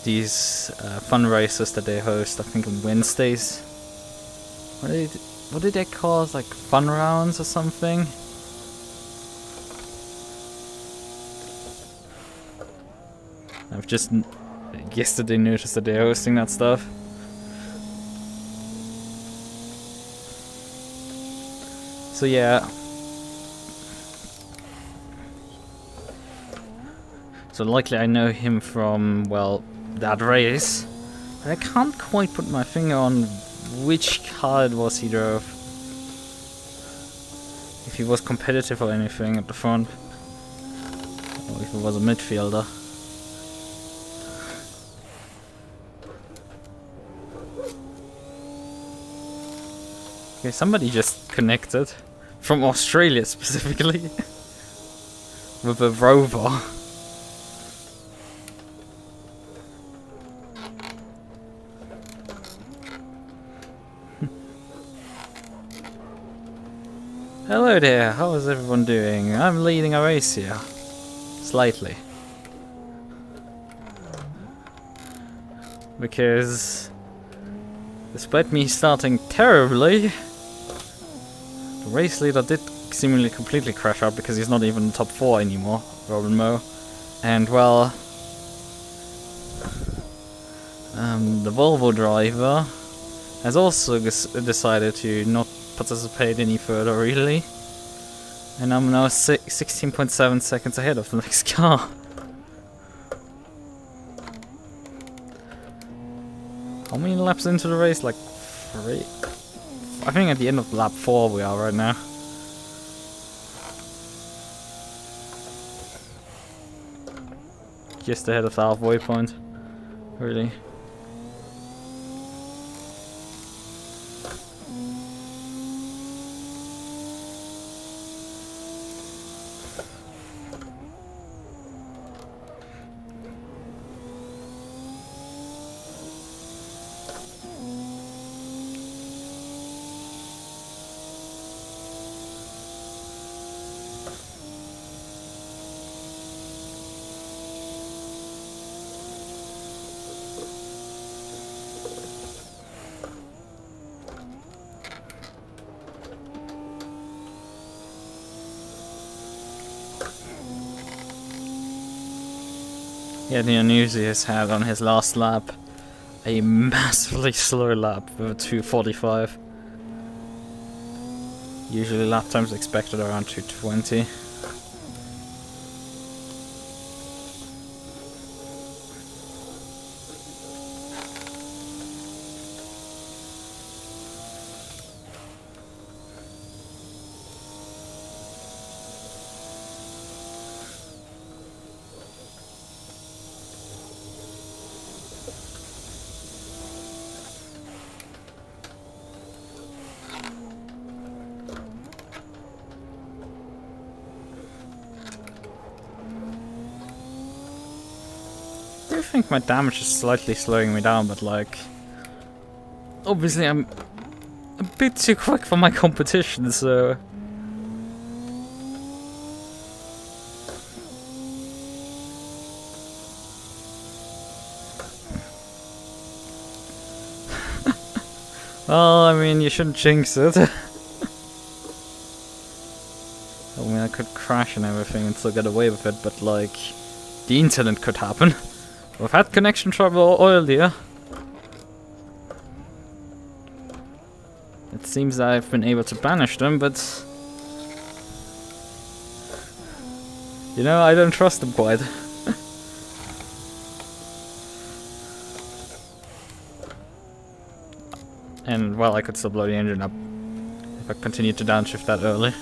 these fundraisers that they host, I think on Wednesdays. What did they call it? Like fun rounds or something? I've just yesterday noticed that they're hosting that stuff. So yeah. So likely I know him from, well, that race. But I can't quite put my finger on which car it was he drove. If he was competitive or anything at the front. Or if he was a midfielder. Okay, somebody just connected. From Australia specifically. With a rover. Hello there, how is everyone doing? I'm leading a race here. Slightly. Because despite me starting terribly, the race leader did seemingly completely crash out because he's not even in the top 4 anymore, Robin Moe. And well, the Volvo driver has also decided to not participate any further, really. And I'm now 16.7 seconds ahead of the next car. How many laps into the race? Like 3? I think at the end of lap 4 we are right now. Just ahead of the halfway point, really. Yeah, the Anusius had on his last lap a massively slow lap with a 2:45. Usually lap times expected around 2:20. I think my damage is slightly slowing me down, but like, obviously I'm a bit too quick for my competition, so well, I mean, you shouldn't jinx it. I mean, I could crash and everything and still get away with it, but like, the incident could happen. We've had connection trouble earlier. It seems I've been able to banish them, but you know, I don't trust them quite. And well, I could still blow the engine up if I continue to downshift that early.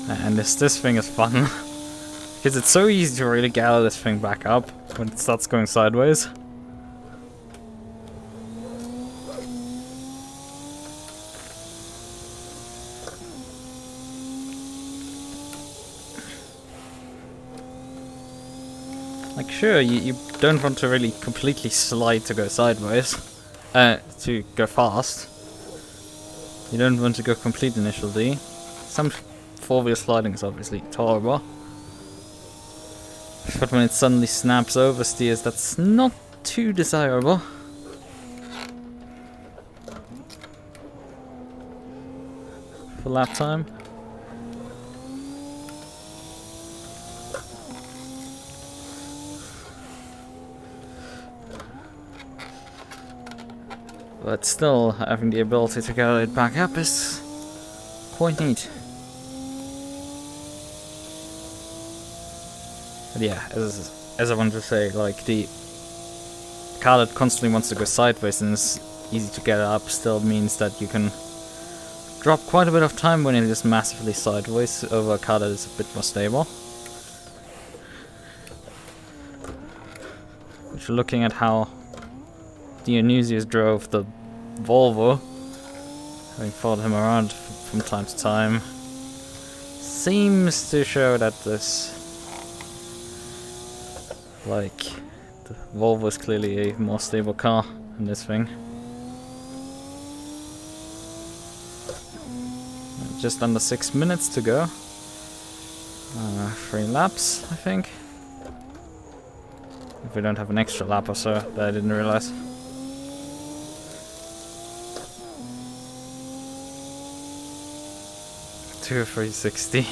And this thing is fun. Because it's so easy to really gather this thing back up when it starts going sideways. Like, sure, you don't want to really completely slide to go sideways. To go fast. You don't want to go complete initial D. Some four-wheel sliding is obviously tolerable. But when it suddenly snaps oversteers, that's not too desirable. For lap time. But still, having the ability to get it back up is quite neat. But yeah, as I wanted to say, like, the car that constantly wants to go sideways and is easy to get up still means that you can drop quite a bit of time when it is massively sideways over a car that is a bit more stable. If you're looking at how Dionysius drove the Volvo, having followed him around from time to time, seems to show that this, like, the Volvo is clearly a more stable car than this thing. Just under 6 minutes to go. 3 laps, I think. If we don't have an extra lap or so that I didn't realize. To 360.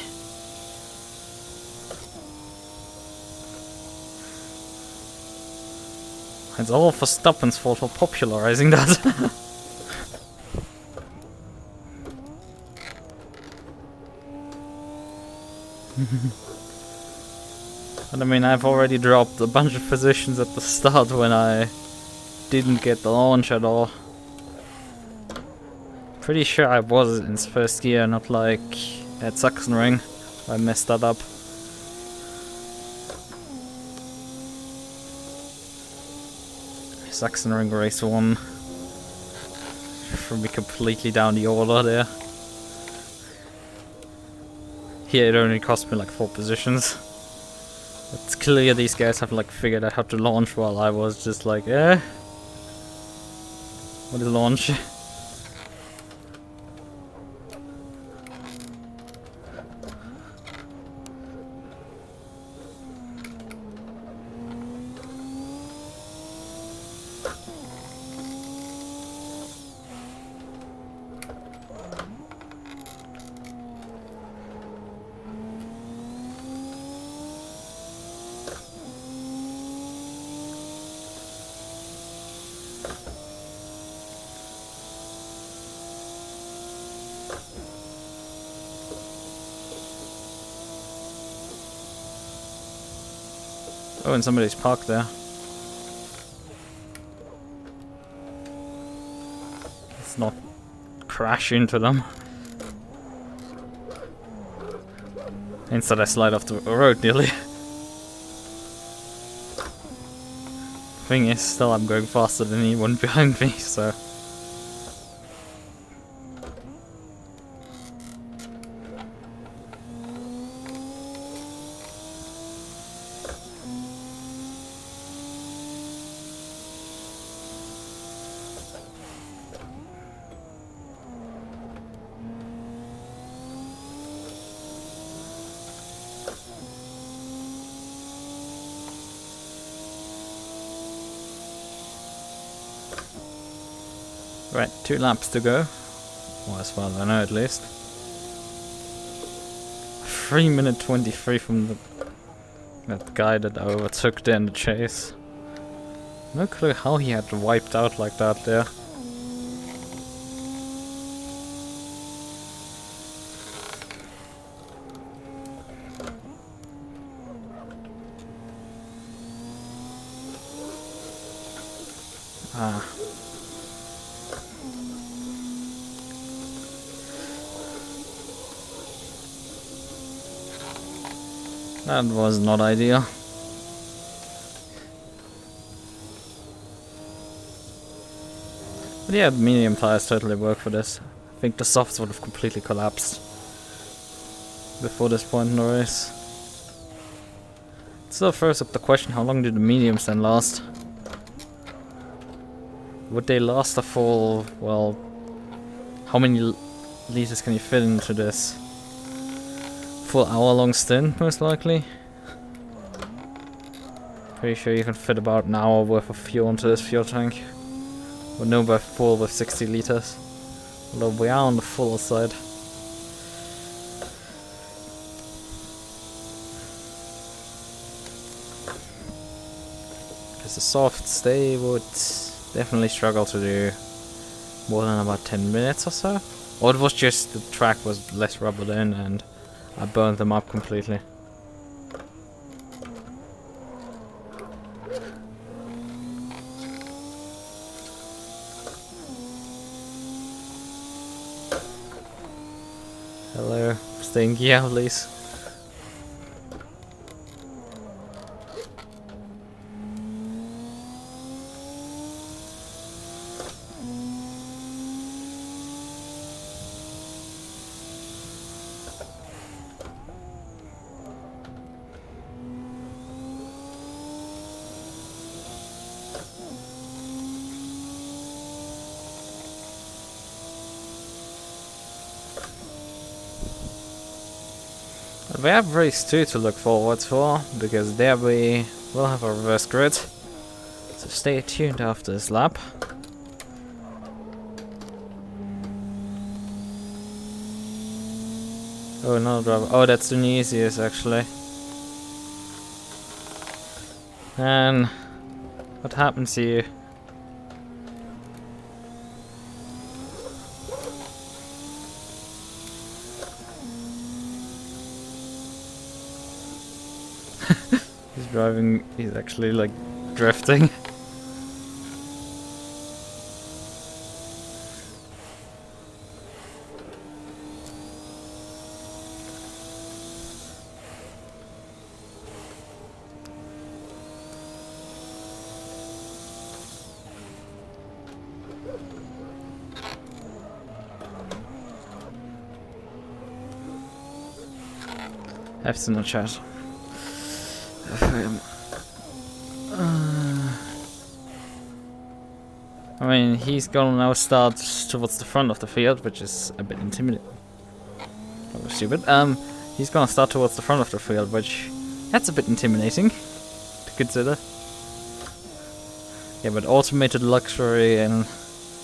It's all Verstappen's fault for popularizing that. And I mean, I've already dropped a bunch of positions at the start when I didn't get the launch at all. Pretty sure I was in first gear, not like at Sachsenring. I messed that up. Sachsenring race 1. Threw me completely down the order there. Here it only cost me like 4 positions. It's clear these guys have like figured out how to launch while I was just like, what is launch? Oh, and somebody's parked there. Let's not crash into them. Instead I slide off the road nearly. Thing is, still I'm going faster than anyone behind me, so... Right, 2 laps to go. Well, as far as I know at least. 3 minute 23 from that guy that I overtook there in the chase. No clue how he had wiped out like that there. Ah. That was not ideal. But yeah, medium tires totally work for this. I think the softs would have completely collapsed before this point in the race. It still throws up the question, how long do the mediums then last? Would they last a full, well, how many liters can you fit into this? Full hour-long stint, most likely. Pretty sure you can fit about an hour worth of fuel into this fuel tank. We're no by full with 60 liters. Although we are on the fuller side. Because the softs, they would definitely struggle to do more than about 10 minutes or so. Or it was just the track was less rubbered in and I burned them up completely. Hello, stay in gear, please. We have race 2 to look forward for, because there we will have a reverse grid. So stay tuned after this lap. Oh, no driver. Oh, that's the easiest actually. And what happens here? Driving, he's actually like drifting. F's in the chat. I mean, he's gonna now start towards the front of the field, which is a bit intimidating. That was stupid. He's gonna start towards the front of the field, which that's a bit intimidating to consider. Yeah, but automated luxury in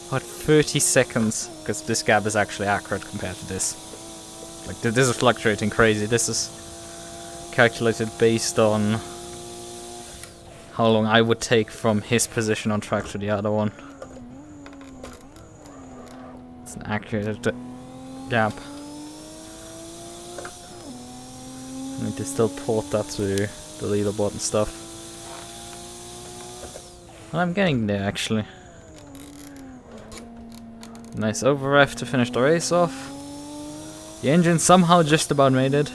what 30 seconds, because this gap is actually accurate compared to this. Like this is fluctuating crazy. This is calculated based on how long I would take from his position on track to the other one. It's an accurate gap. I need to still port that to the leaderboard and stuff. And I'm getting there actually. Nice over rev to finish the race off. The engine somehow just about made it.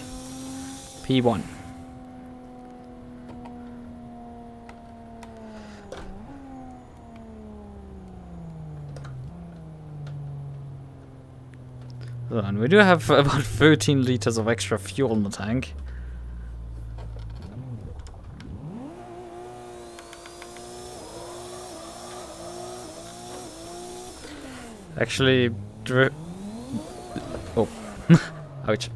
P1. And we do have about 13 liters of extra fuel in the tank. Actually, oh, ouch.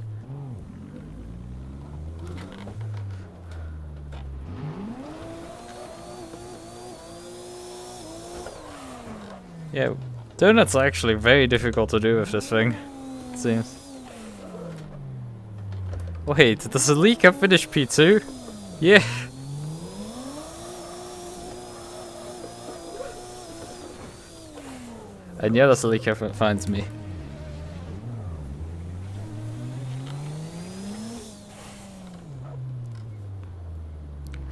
Yeah, donuts are actually very difficult to do with this thing, it seems. Wait, the Celica finish P2? Yeah. And yeah, the Celica finds me.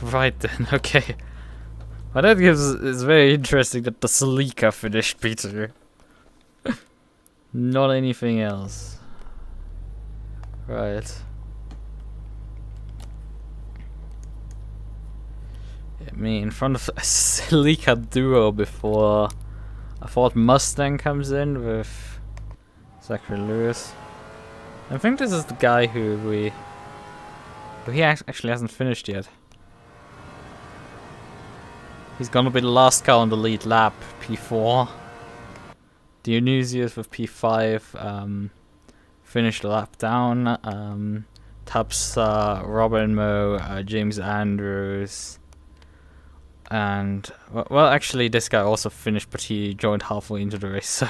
Right then, okay. But that is very interesting that the Celica finished P2. Not anything else. Right. Yeah, me in front of a Celica duo before a Ford Mustang comes in with Zachary Lewis. I think this is the guy who he actually hasn't finished yet. He's gonna be the last car on the lead lap, P4. Dionysius with P5 finished the lap down. Tapsa, Robin Moe, James Andrews, and well, actually, this guy also finished, but he joined halfway into the race. So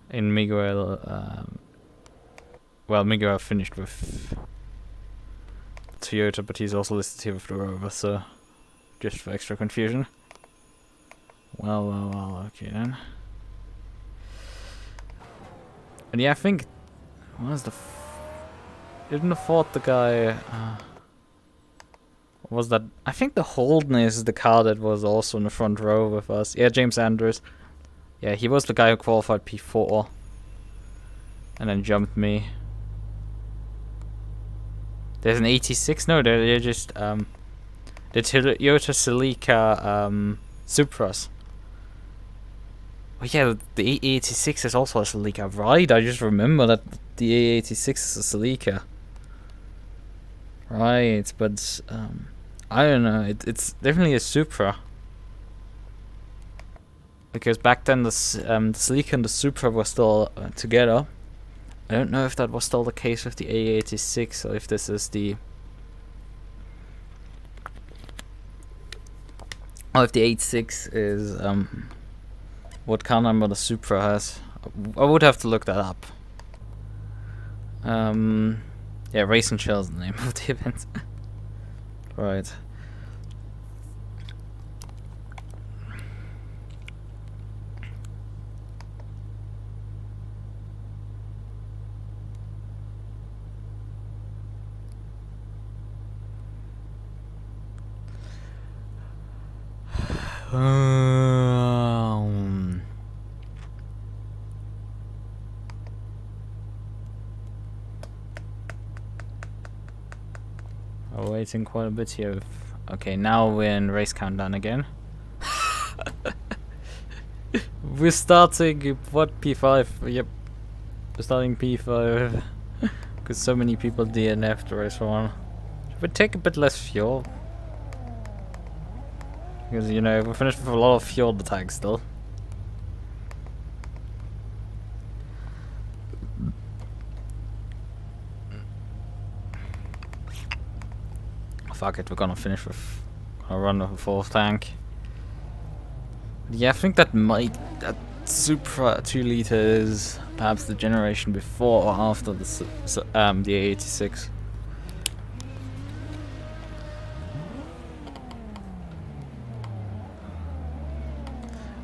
in Miguel, well, Miguel finished with Toyota, but he's also listed here with the Rover, so just for extra confusion. Well, okay then. And yeah, I think what was the didn't the Ford the guy what was that? I think the Holden is the car that was also in the front row with us. Yeah, James Andrews. Yeah, he was the guy who qualified P4 and then jumped me. There's an 86. No, they're just the Toyota Celica Supras. Oh yeah, the A86 is also a Celica, right? I just remember that the A86 is a Celica. Right, but I don't know. It's definitely a Supra. Because back then the Celica and the Supra were still together. I don't know if that was still the case with the A86 or if this is the... or if the 86 is what car number the Supra has. I would have to look that up. Yeah, Race and Shell is the name of the event. Right. Waiting quite a bit here. Okay, now we're in race countdown again. We're starting what, P5? Yep, we're starting P5 because so many people DNF'd race 1. Should we take a bit less fuel? Because, you know, we're finished with a lot of fuel in the tank still. Fuck it, we're gonna finish with a run with a full tank. Yeah, I think that Supra 2 liter is perhaps the generation before or after the A86.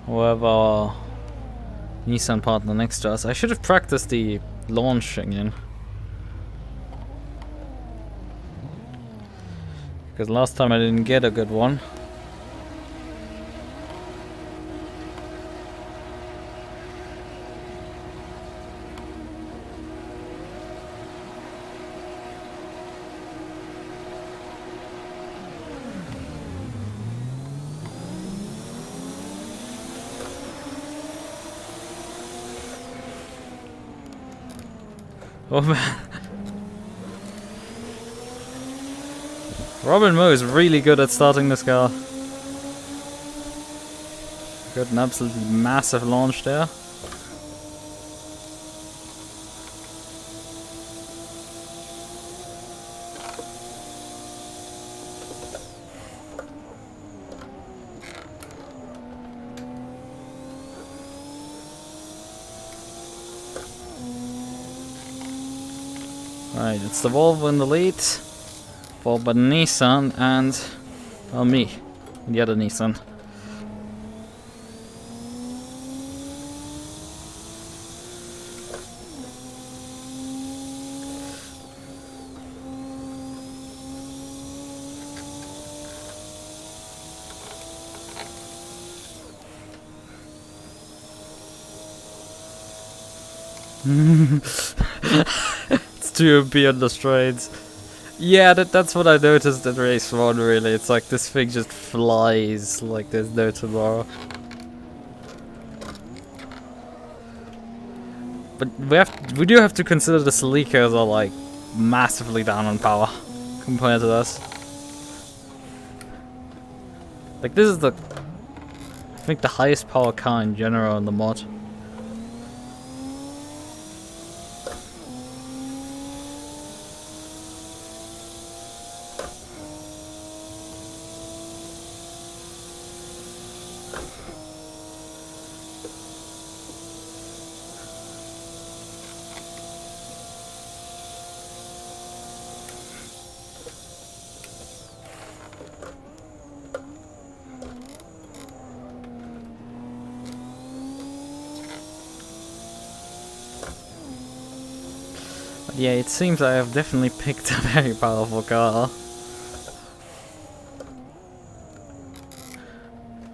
However, our Nissan partner next to us, I should have practiced the launching in. Because last time I didn't get a good one. Oh man. Robin Moe is really good at starting this car. Got an absolutely massive launch there. Right, it's the Volvo in the lead, followed by the Nissan and, well, me, and the other Nissan. It's too beyond the straights. Yeah, that's what I noticed at race 1, really. It's like this thing just flies like there's no tomorrow. But we do have to consider the Celicos are like massively down on power compared to us. Like this is I think the highest power car in general in the mod. Yeah, it seems I have definitely picked a very powerful car.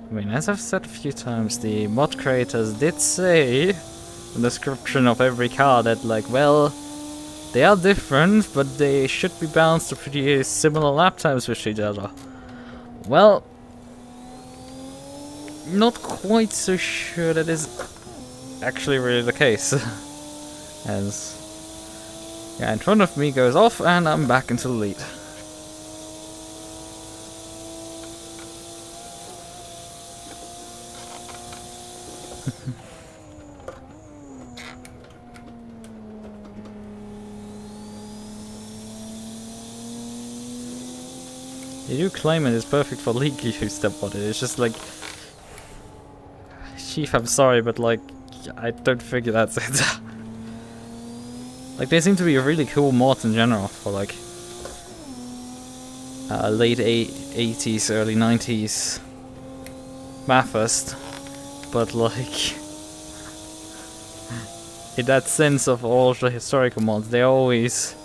I mean, as I've said a few times, the mod creators did say in the description of every car that, like, well, they are different, but they should be balanced to produce similar lap times with each other. Well, not quite so sure that is actually really the case. As yeah, in front of me goes off, and I'm back into the lead. They do claim it is perfect for league use, that what it is. Just like, Chief, I'm sorry, but like, I don't think that's it. Like, they seem to be a really cool mod in general for like late 80s, early 90s Bathurst, but like in that sense of all the historical mods, they always,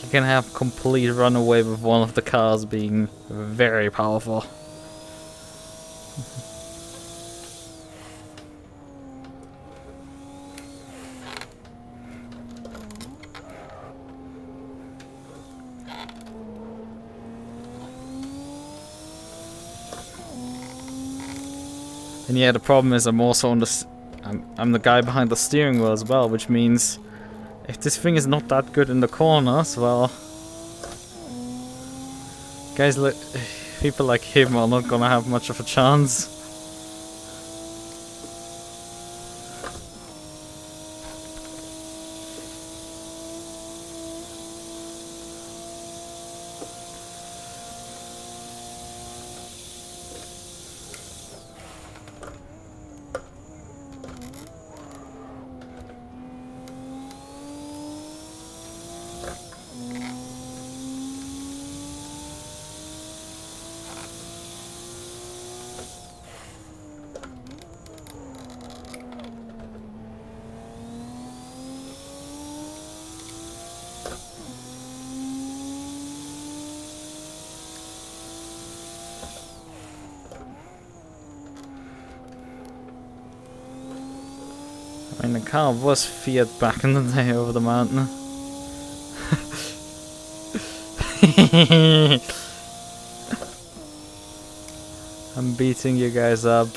you can have complete runaway with one of the cars being very powerful. And yeah, the problem is I'm also on the I'm the guy behind the steering wheel as well, which means if this thing is not that good in the corners, well, guys, people like him are not gonna have much of a chance. I mean, the car was Fiat back in the day over the mountain. I'm beating you guys up.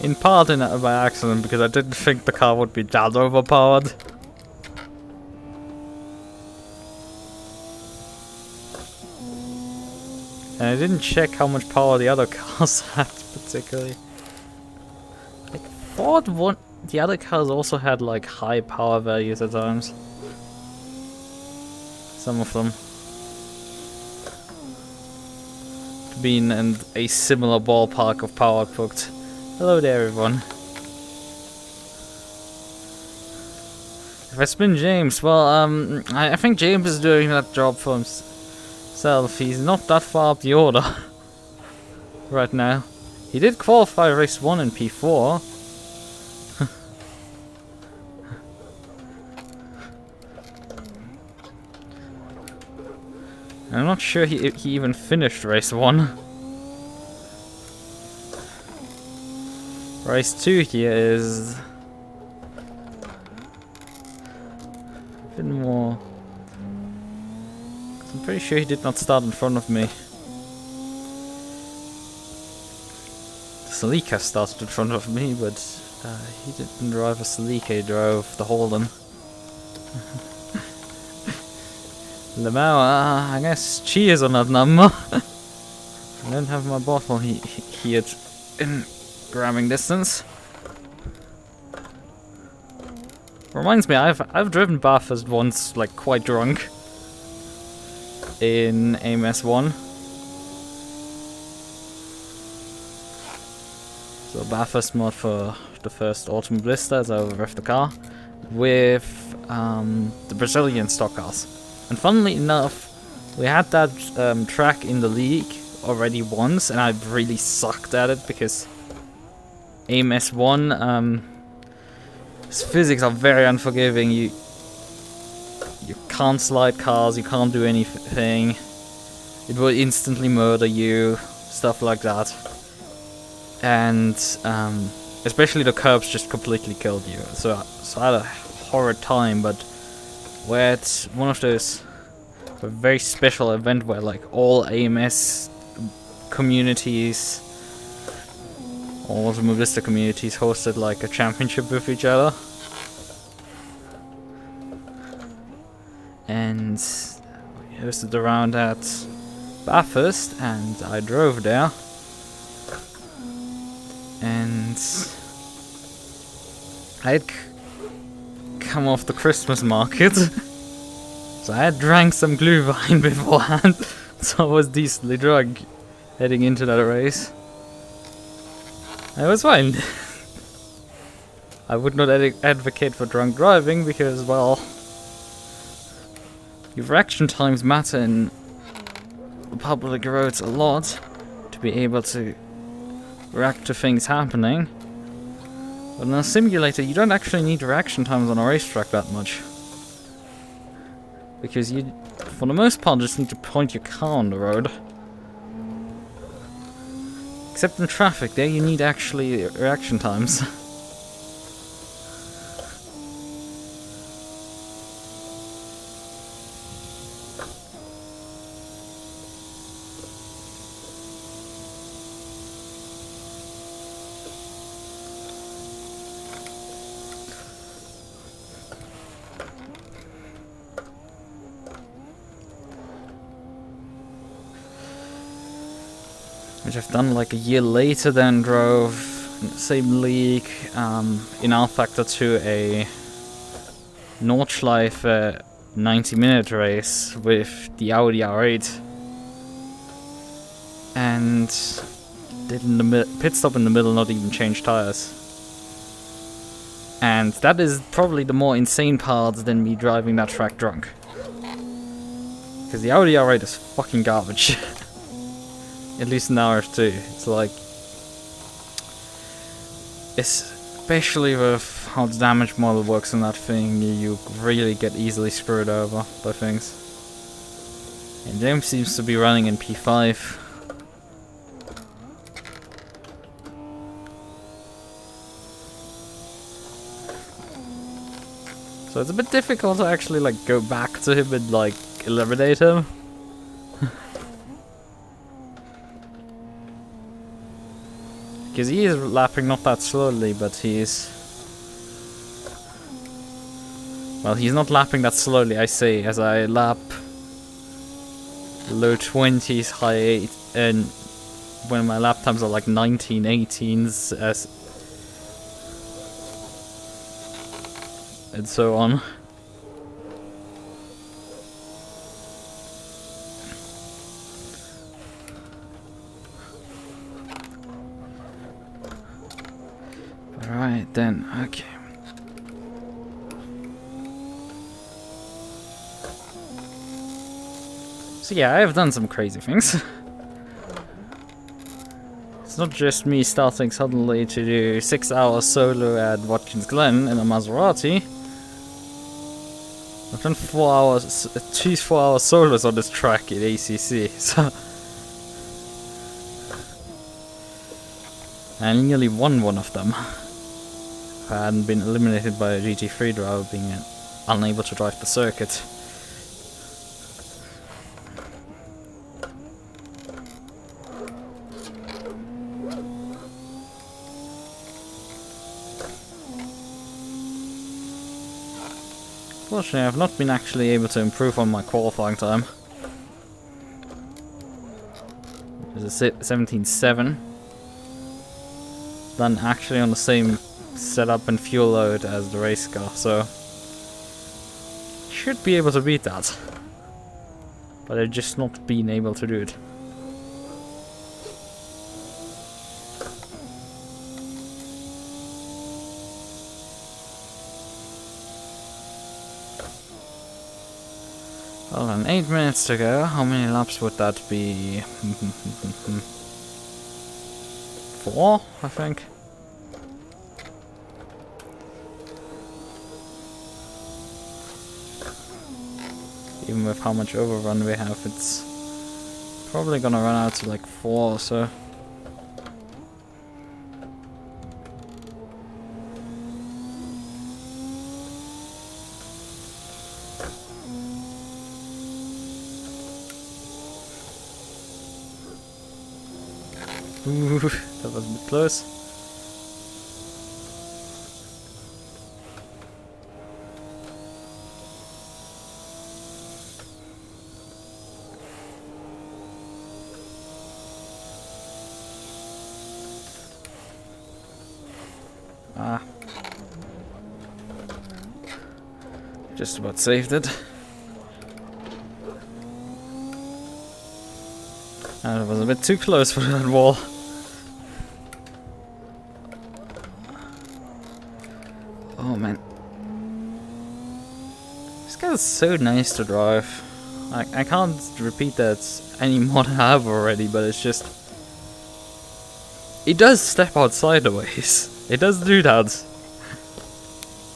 In part by accident, because I didn't think the car would be that overpowered. And I didn't check how much power the other cars had particularly. I thought the other cars also had like high power values at times. Some of them. To be in a similar ballpark of power output. Hello there, everyone. if it's been James, well, I think James is doing that job for himself. He's not that far up the order right now. He did qualify race 1 in P4. I'm not sure he even finished race 1. Race 2 here is a bit more. I'm pretty sure he did not start in front of me. Lukas started in front of me, but he didn't drive a Celica, he drove the Holden. Lamau, I guess cheers on that number. I don't have my bottle here in grabbing distance. Reminds me, I've driven Bathurst once, like quite drunk, in AMS1. So Bathurst mod for the first Autumn Blister, as I revved the car, with the Brazilian stock cars. And funnily enough, we had that track in the league already once, and I really sucked at it because AMS1, its physics are very unforgiving. You can't slide cars, you can't do anything. It will instantly murder you, stuff like that. And especially the curbs just completely killed you. So I had a horrid time, but we're at one of those a very special event where like all AMS communities, all automobilista communities hosted like a championship with each other. And we hosted the round at Bathurst, and I drove there. And I had come off the Christmas market, so I had drank some Glühwein beforehand, so I was decently drunk heading into that race. I was fine. I would not advocate for drunk driving because, well, your reaction times matter in public roads a lot to be able to react to things happening. But in a simulator, you don't actually need reaction times on a racetrack that much. Because you, for the most part, just need to point your car on the road. Except in traffic, there you need actually reaction times. Which I've done like a year later, then drove in the same league in R-Factor to a Nordschleife 90-minute race with the Audi R8, and did in the pit stop in the middle, not even change tires. And that is probably the more insane part than me driving that track drunk, because the Audi R8 is fucking garbage. At least in RF2, it's like, especially with how the damage model works on that thing, you really get easily screwed over by things. And James seems to be running in P5. So it's a bit difficult to actually like go back to him and like eliminate him. Because he is lapping not that slowly, but he's... Well, he's not lapping that slowly, I say, as I lap low 20s, high 8, and when my lap times are like 19, 18s, and so on. Alright then, okay. So yeah, I have done some crazy things. It's not just me starting suddenly to do 6 hours solo at Watkins Glen in a Maserati. I've done 4 hours, 4 hour solos on this track at ACC, so... I nearly won one of them. I hadn't been eliminated by a GT3 driver being unable to drive the circuit. Fortunately, I've not been actually able to improve on my qualifying time. It was a 17.7. Done actually on the same setup and fuel load as the race car, so should be able to beat that. But I've just not been able to do it. Well, then 8 minutes to go. How many laps would that be? 4, I think. Even with how much overrun we have, it's probably gonna run out to like 4 or so. Ooh, that was a bit close. Ah. Just about saved it. That was a bit too close for that wall. Oh man. This guy is so nice to drive. I can't repeat that any more than I have already, but it's just... It does step out sideways. It does do that.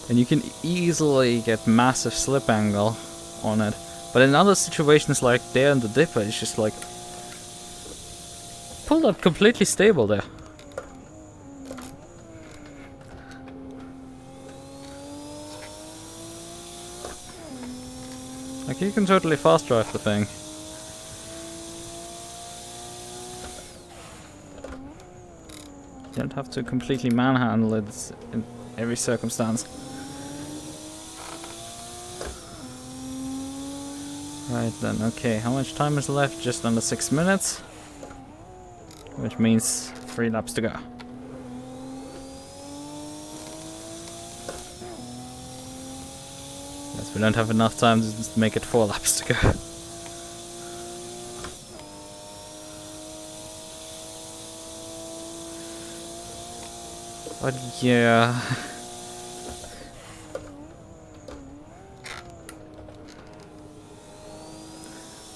And you can easily get massive slip angle on it. But in other situations like there in the dipper, it's just like... Pulled up completely stable there. Like, you can totally fast drive the thing. You don't have to completely manhandle it in every circumstance. Right then, okay, how much time is left? Just under 6 minutes. Which means 3 laps to go. Yes, we don't have enough time to just make it 4 laps to go. But yeah...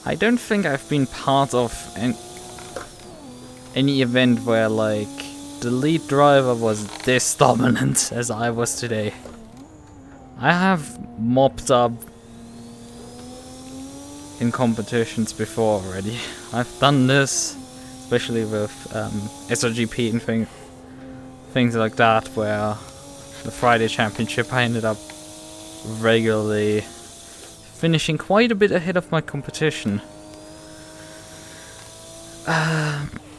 I don't think I've been part of any event where, like, the lead driver was this dominant as I was today. I have mopped up in competitions before already. I've done this, especially with SRGP and things like that, where the Friday Championship I ended up regularly finishing quite a bit ahead of my competition.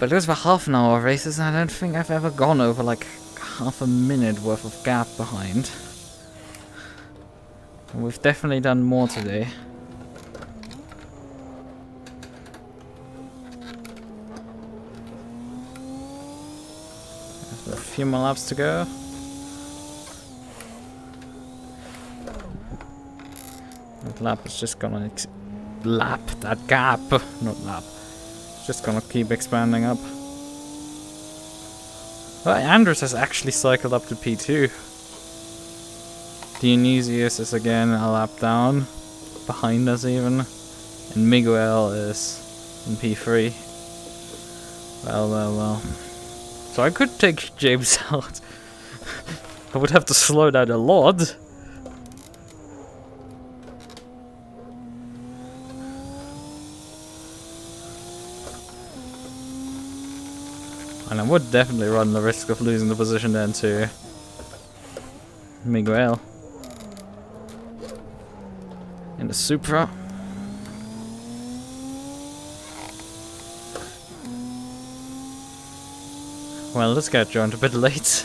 But those were half an hour races, and I don't think I've ever gone over like half a minute worth of gap behind. And we've definitely done more today. There's a few more laps to go. That lap is just gonna lap that gap, not lap. It's just gonna keep expanding up. Well, Andres has actually cycled up to P2. Dionysius is again a lap down, behind us even. And Miguel is in P3. Well. So I could take James out. I would have to slow down a lot. And I would definitely run the risk of losing the position then to Miguel in the Supra. Well, this guy joined a bit late.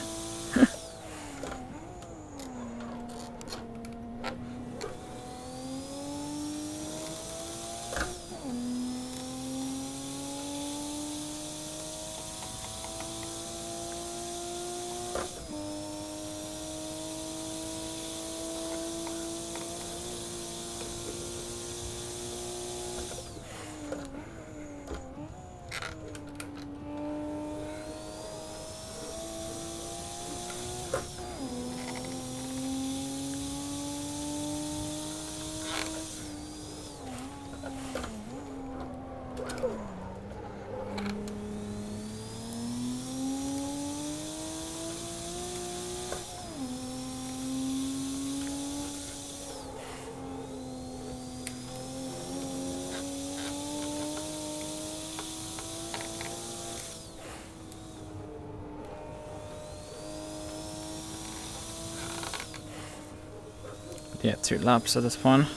Yeah, 2 laps at this point.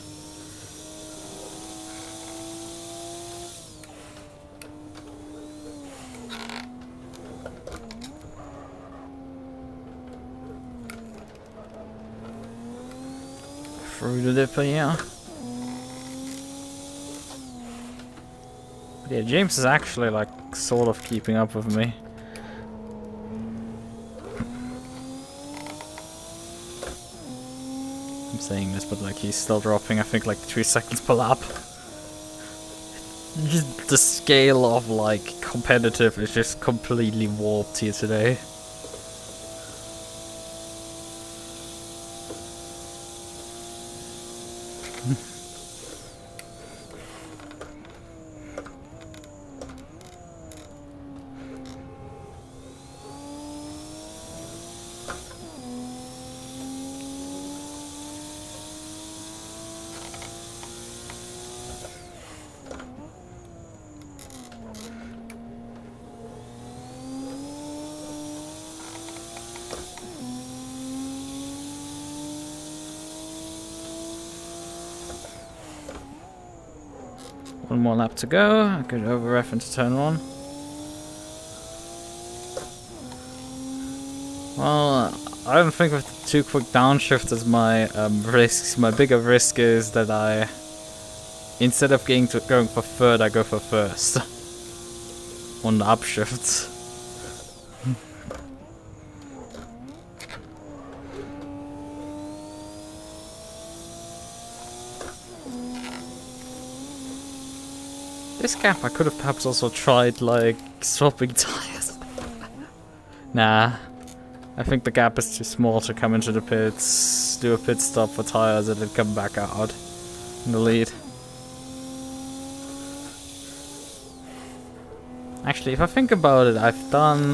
Through the dipper, yeah. But yeah, James is actually like sort of keeping up with me. I'm saying this, but like he's still dropping, I think, like 3 seconds per lap. The scale of like competitive is just completely warped here today. One more lap to go. I could over-ref into turn 1. Well, I don't think with the 2 quick downshift as my risks. My bigger risk is that I, instead of going for third, I go for first on the upshifts. This gap I could have perhaps also tried like swapping tires. Nah, I think the gap is too small to come into the pits, do a pit stop for tires and then come back out in the lead. Actually, if I think about it, I've done...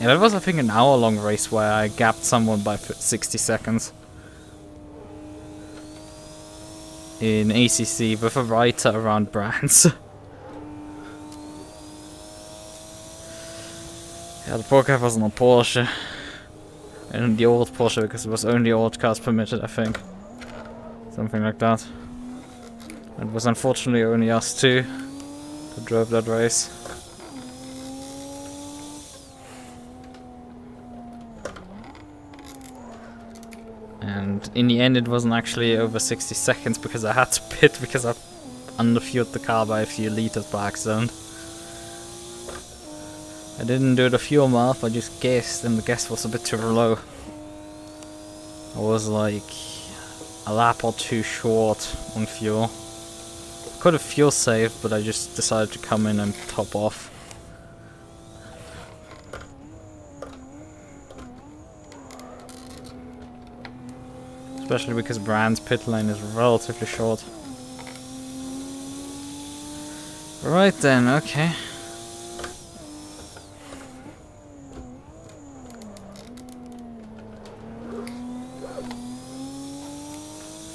yeah, that was I think an hour-long race where I gapped someone by 60 seconds. In ACC with a writer around brands. Yeah, the poor guy wasn't on Porsche. And the old Porsche because it was only old cars permitted, I think. Something like that. It was unfortunately only us two that drove that race. And in the end it wasn't actually over 60 seconds because I had to pit because I underfueled the car by a few liters by accident. I didn't do the fuel math, I just guessed and the guess was a bit too low. I was like a lap or two short on fuel. Could have fuel saved, but I just decided to come in and top off. Especially because Brand's pit lane is relatively short. Right then, okay.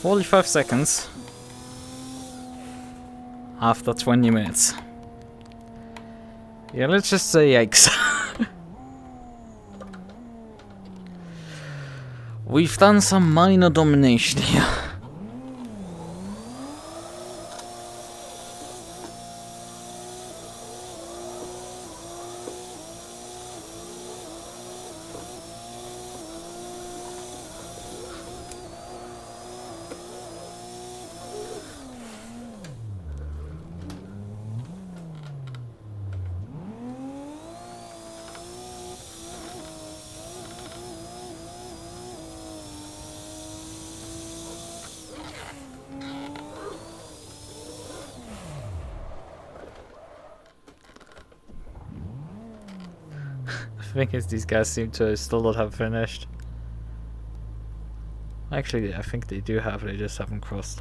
"45 seconds after 20 minutes. Yeah, let's just say yikes. We've done some minor domination here. The thing is, these guys seem to still not have finished. Actually, I think they do have, they just haven't crossed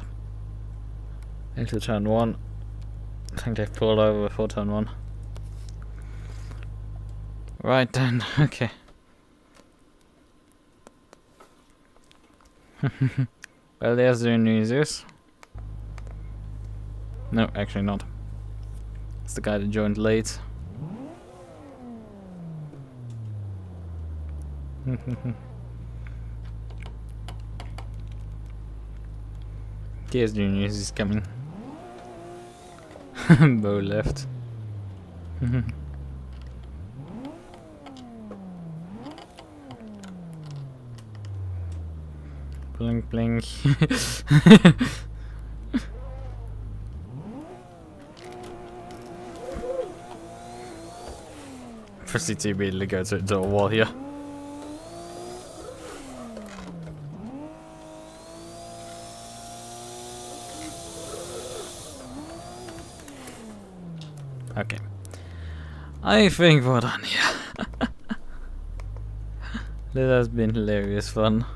into turn 1. I think they've pulled over before turn 1. Right then, okay. Well, there's the news. No, actually not. It's the guy that joined late. There's the news is coming. Bo left. Blink, blink. Proceed to immediately go to a wall here. Okay. I think we're done here. This has been hilarious fun.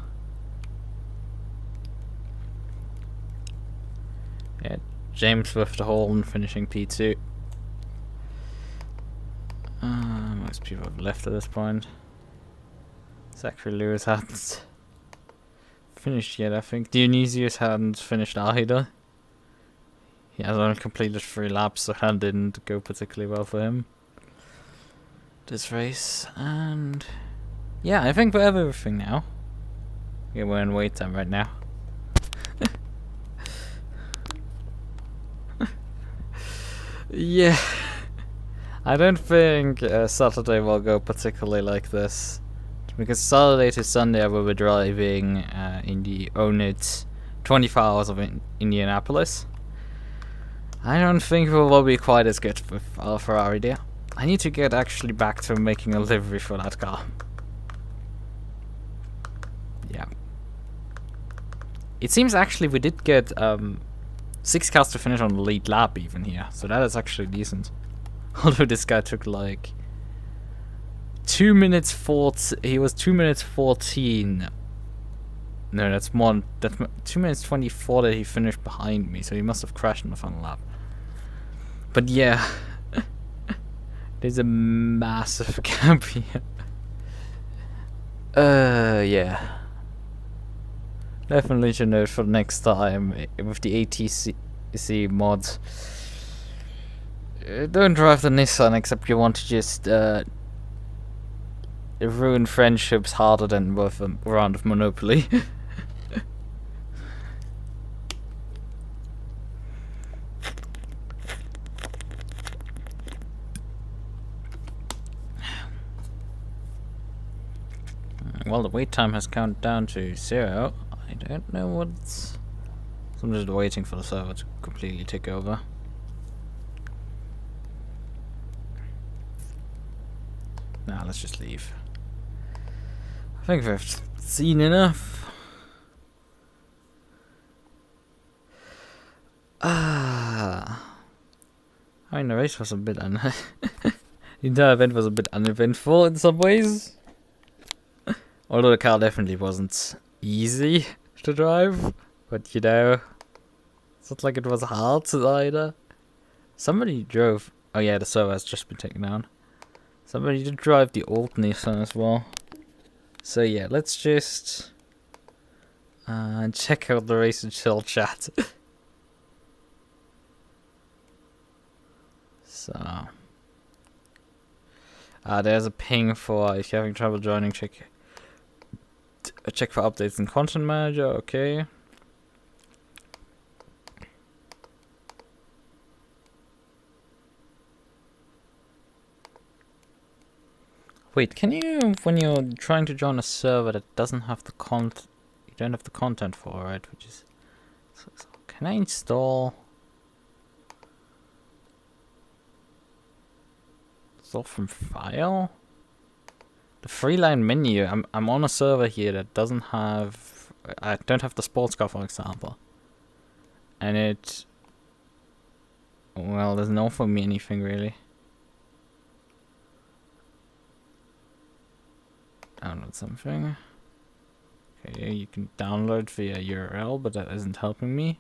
Yeah, James with the horn finishing P2. Most people have left at this point. Zachary Lewis hasn't finished yet, I think. Dionysius hadn't finished either. He has only completed 3 laps, so that didn't go particularly well for him this race. And yeah, I think we have everything now. Yeah, we're in wait time right now. Yeah, I don't think Saturday will go particularly like this, because Saturday to Sunday I will be driving in the ONIT 24 hours of Indianapolis. I don't think we will be quite as good with our Ferrari there. I need to get actually back to making a livery for that car. Yeah. It seems actually we did get 6 cars to finish on the lead lap even here, so that is actually decent. Although this guy took like 2 minutes 40, he was 2 minutes 14. No, that's more, that's 2 minutes 24 that he finished behind me, so he must have crashed in the final lap. But yeah, there's a massive gap here. Yeah. Definitely should note for next time with the ATC mods. Don't drive the Nissan except you want to just ruin friendships harder than with a round of Monopoly. Well, the wait time has counted down to 0. I don't know what's... I'm just waiting for the server to completely take over. Nah, let's just leave. I think we've seen enough. I mean, the race was a bit the entire event was a bit uneventful in some ways. Although the car definitely wasn't easy to drive, but you know, it's not like it was hard either. Somebody drove. Oh yeah, the server has just been taken down. Somebody did drive the old Nissan as well. So yeah, let's just check out the race and chill chat. So there's a ping for if you're having trouble joining. Check for updates in Content Manager. Okay. Wait, can you, when you're trying to join a server that doesn't have the you don't have the content for, right? Which is, so can I install from file? The freeline menu. I'm on a server here that doesn't have. I don't have the sports car, for example, and it. Well, there's no for me anything really. Download something. Okay, you can download via URL, but that isn't helping me.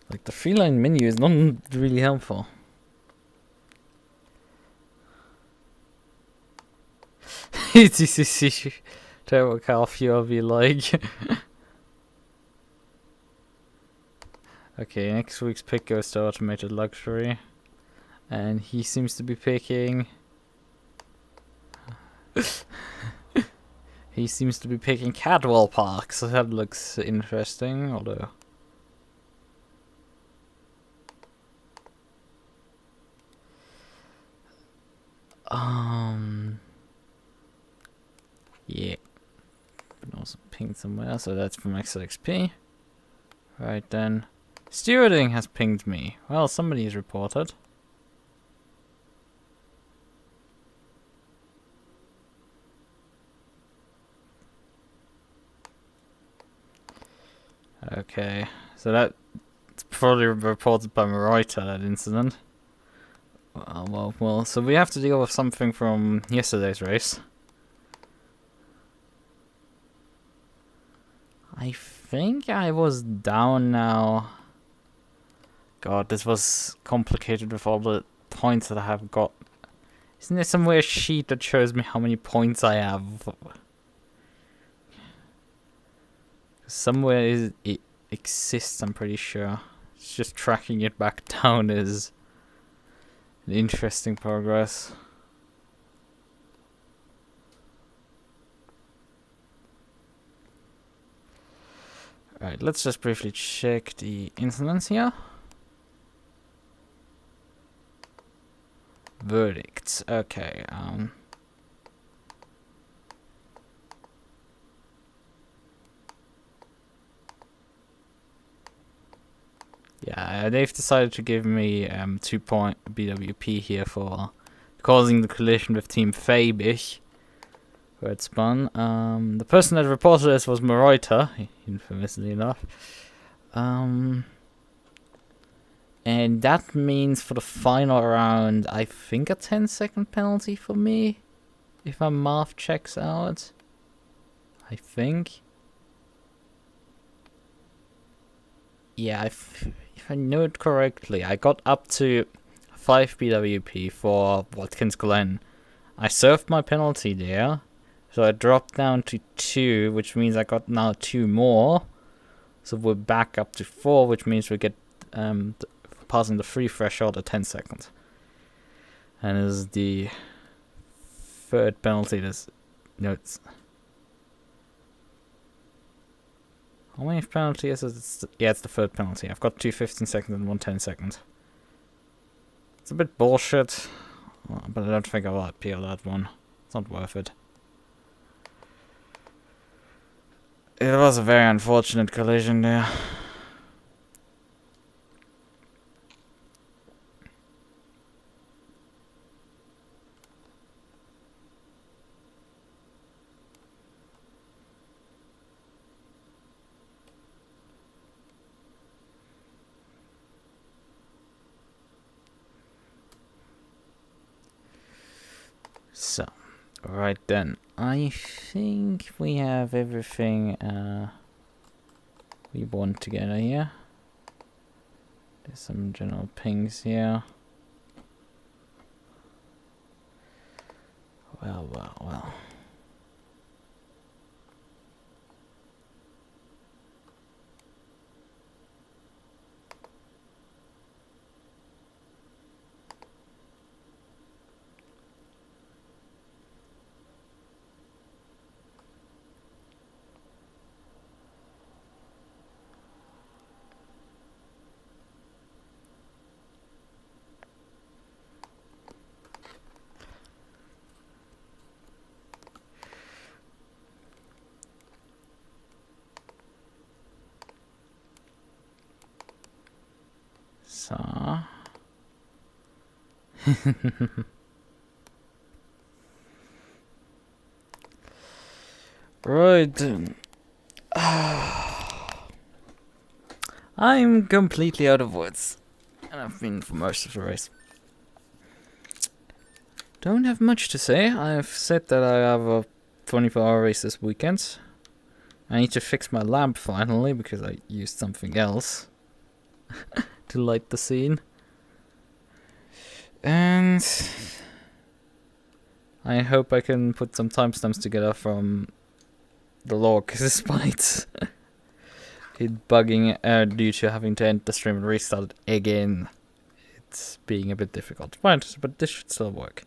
Like the freeline menu is not really helpful. Terrible car fuel be like. Okay, next week's pick goes to automated luxury. And he seems to be picking. He seems to be picking Cadwell Park, so that looks interesting, although. Yeah. But also pinged somewhere, so that's from XLXP. Right then. Stewarding has pinged me. Well, somebody has reported. Okay, so that's probably reported by Marita, that incident. Well, so we have to deal with something from yesterday's race. I think I was down now. God, this was complicated with all the points that I have got. Isn't there somewhere a sheet that shows me how many points I have? Somewhere it exists, I'm pretty sure. It's just tracking it back down is an interesting progress. Alright, let's just briefly check the incidents here. Verdicts, okay, yeah, they've decided to give me 2-point BWP here for causing the collision with Team Fabich, where it spun. The person that reported this was Marita, infamously enough. And that means for the final round, I think a 10-second penalty for me, if my math checks out. I think. Yeah, if I know it correctly, I got up to 5 BWP for Watkins Glen. I served my penalty there, so I dropped down to 2, which means I got now 2 more. So we're back up to 4, which means we get passing the free threshold at 10 seconds. And this is the third penalty. It's how many penalties is it? Yeah, it's the third penalty. I've got 2 15 seconds and 1 10 seconds. It's a bit bullshit, but I don't think I'll appeal that one. It's not worth it. It was a very unfortunate collision there. So, right then, I think we have everything we bond together here. There's some general pings here. Well. So right then. I'm completely out of words, and I've been for most of the race. Don't have much to say. I've said that I have a 24-hour race this weekend. I need to fix my lamp finally because I used something else to light the scene. And I hope I can put some timestamps together from the log, despite it bugging due to having to end the stream and restart it again. It's being a bit difficult. Right, but this should still work.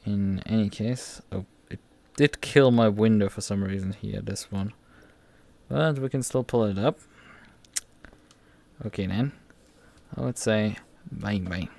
In any case, oh, it did kill my window for some reason here, this one. But we can still pull it up. Okay then, I would say bye bye.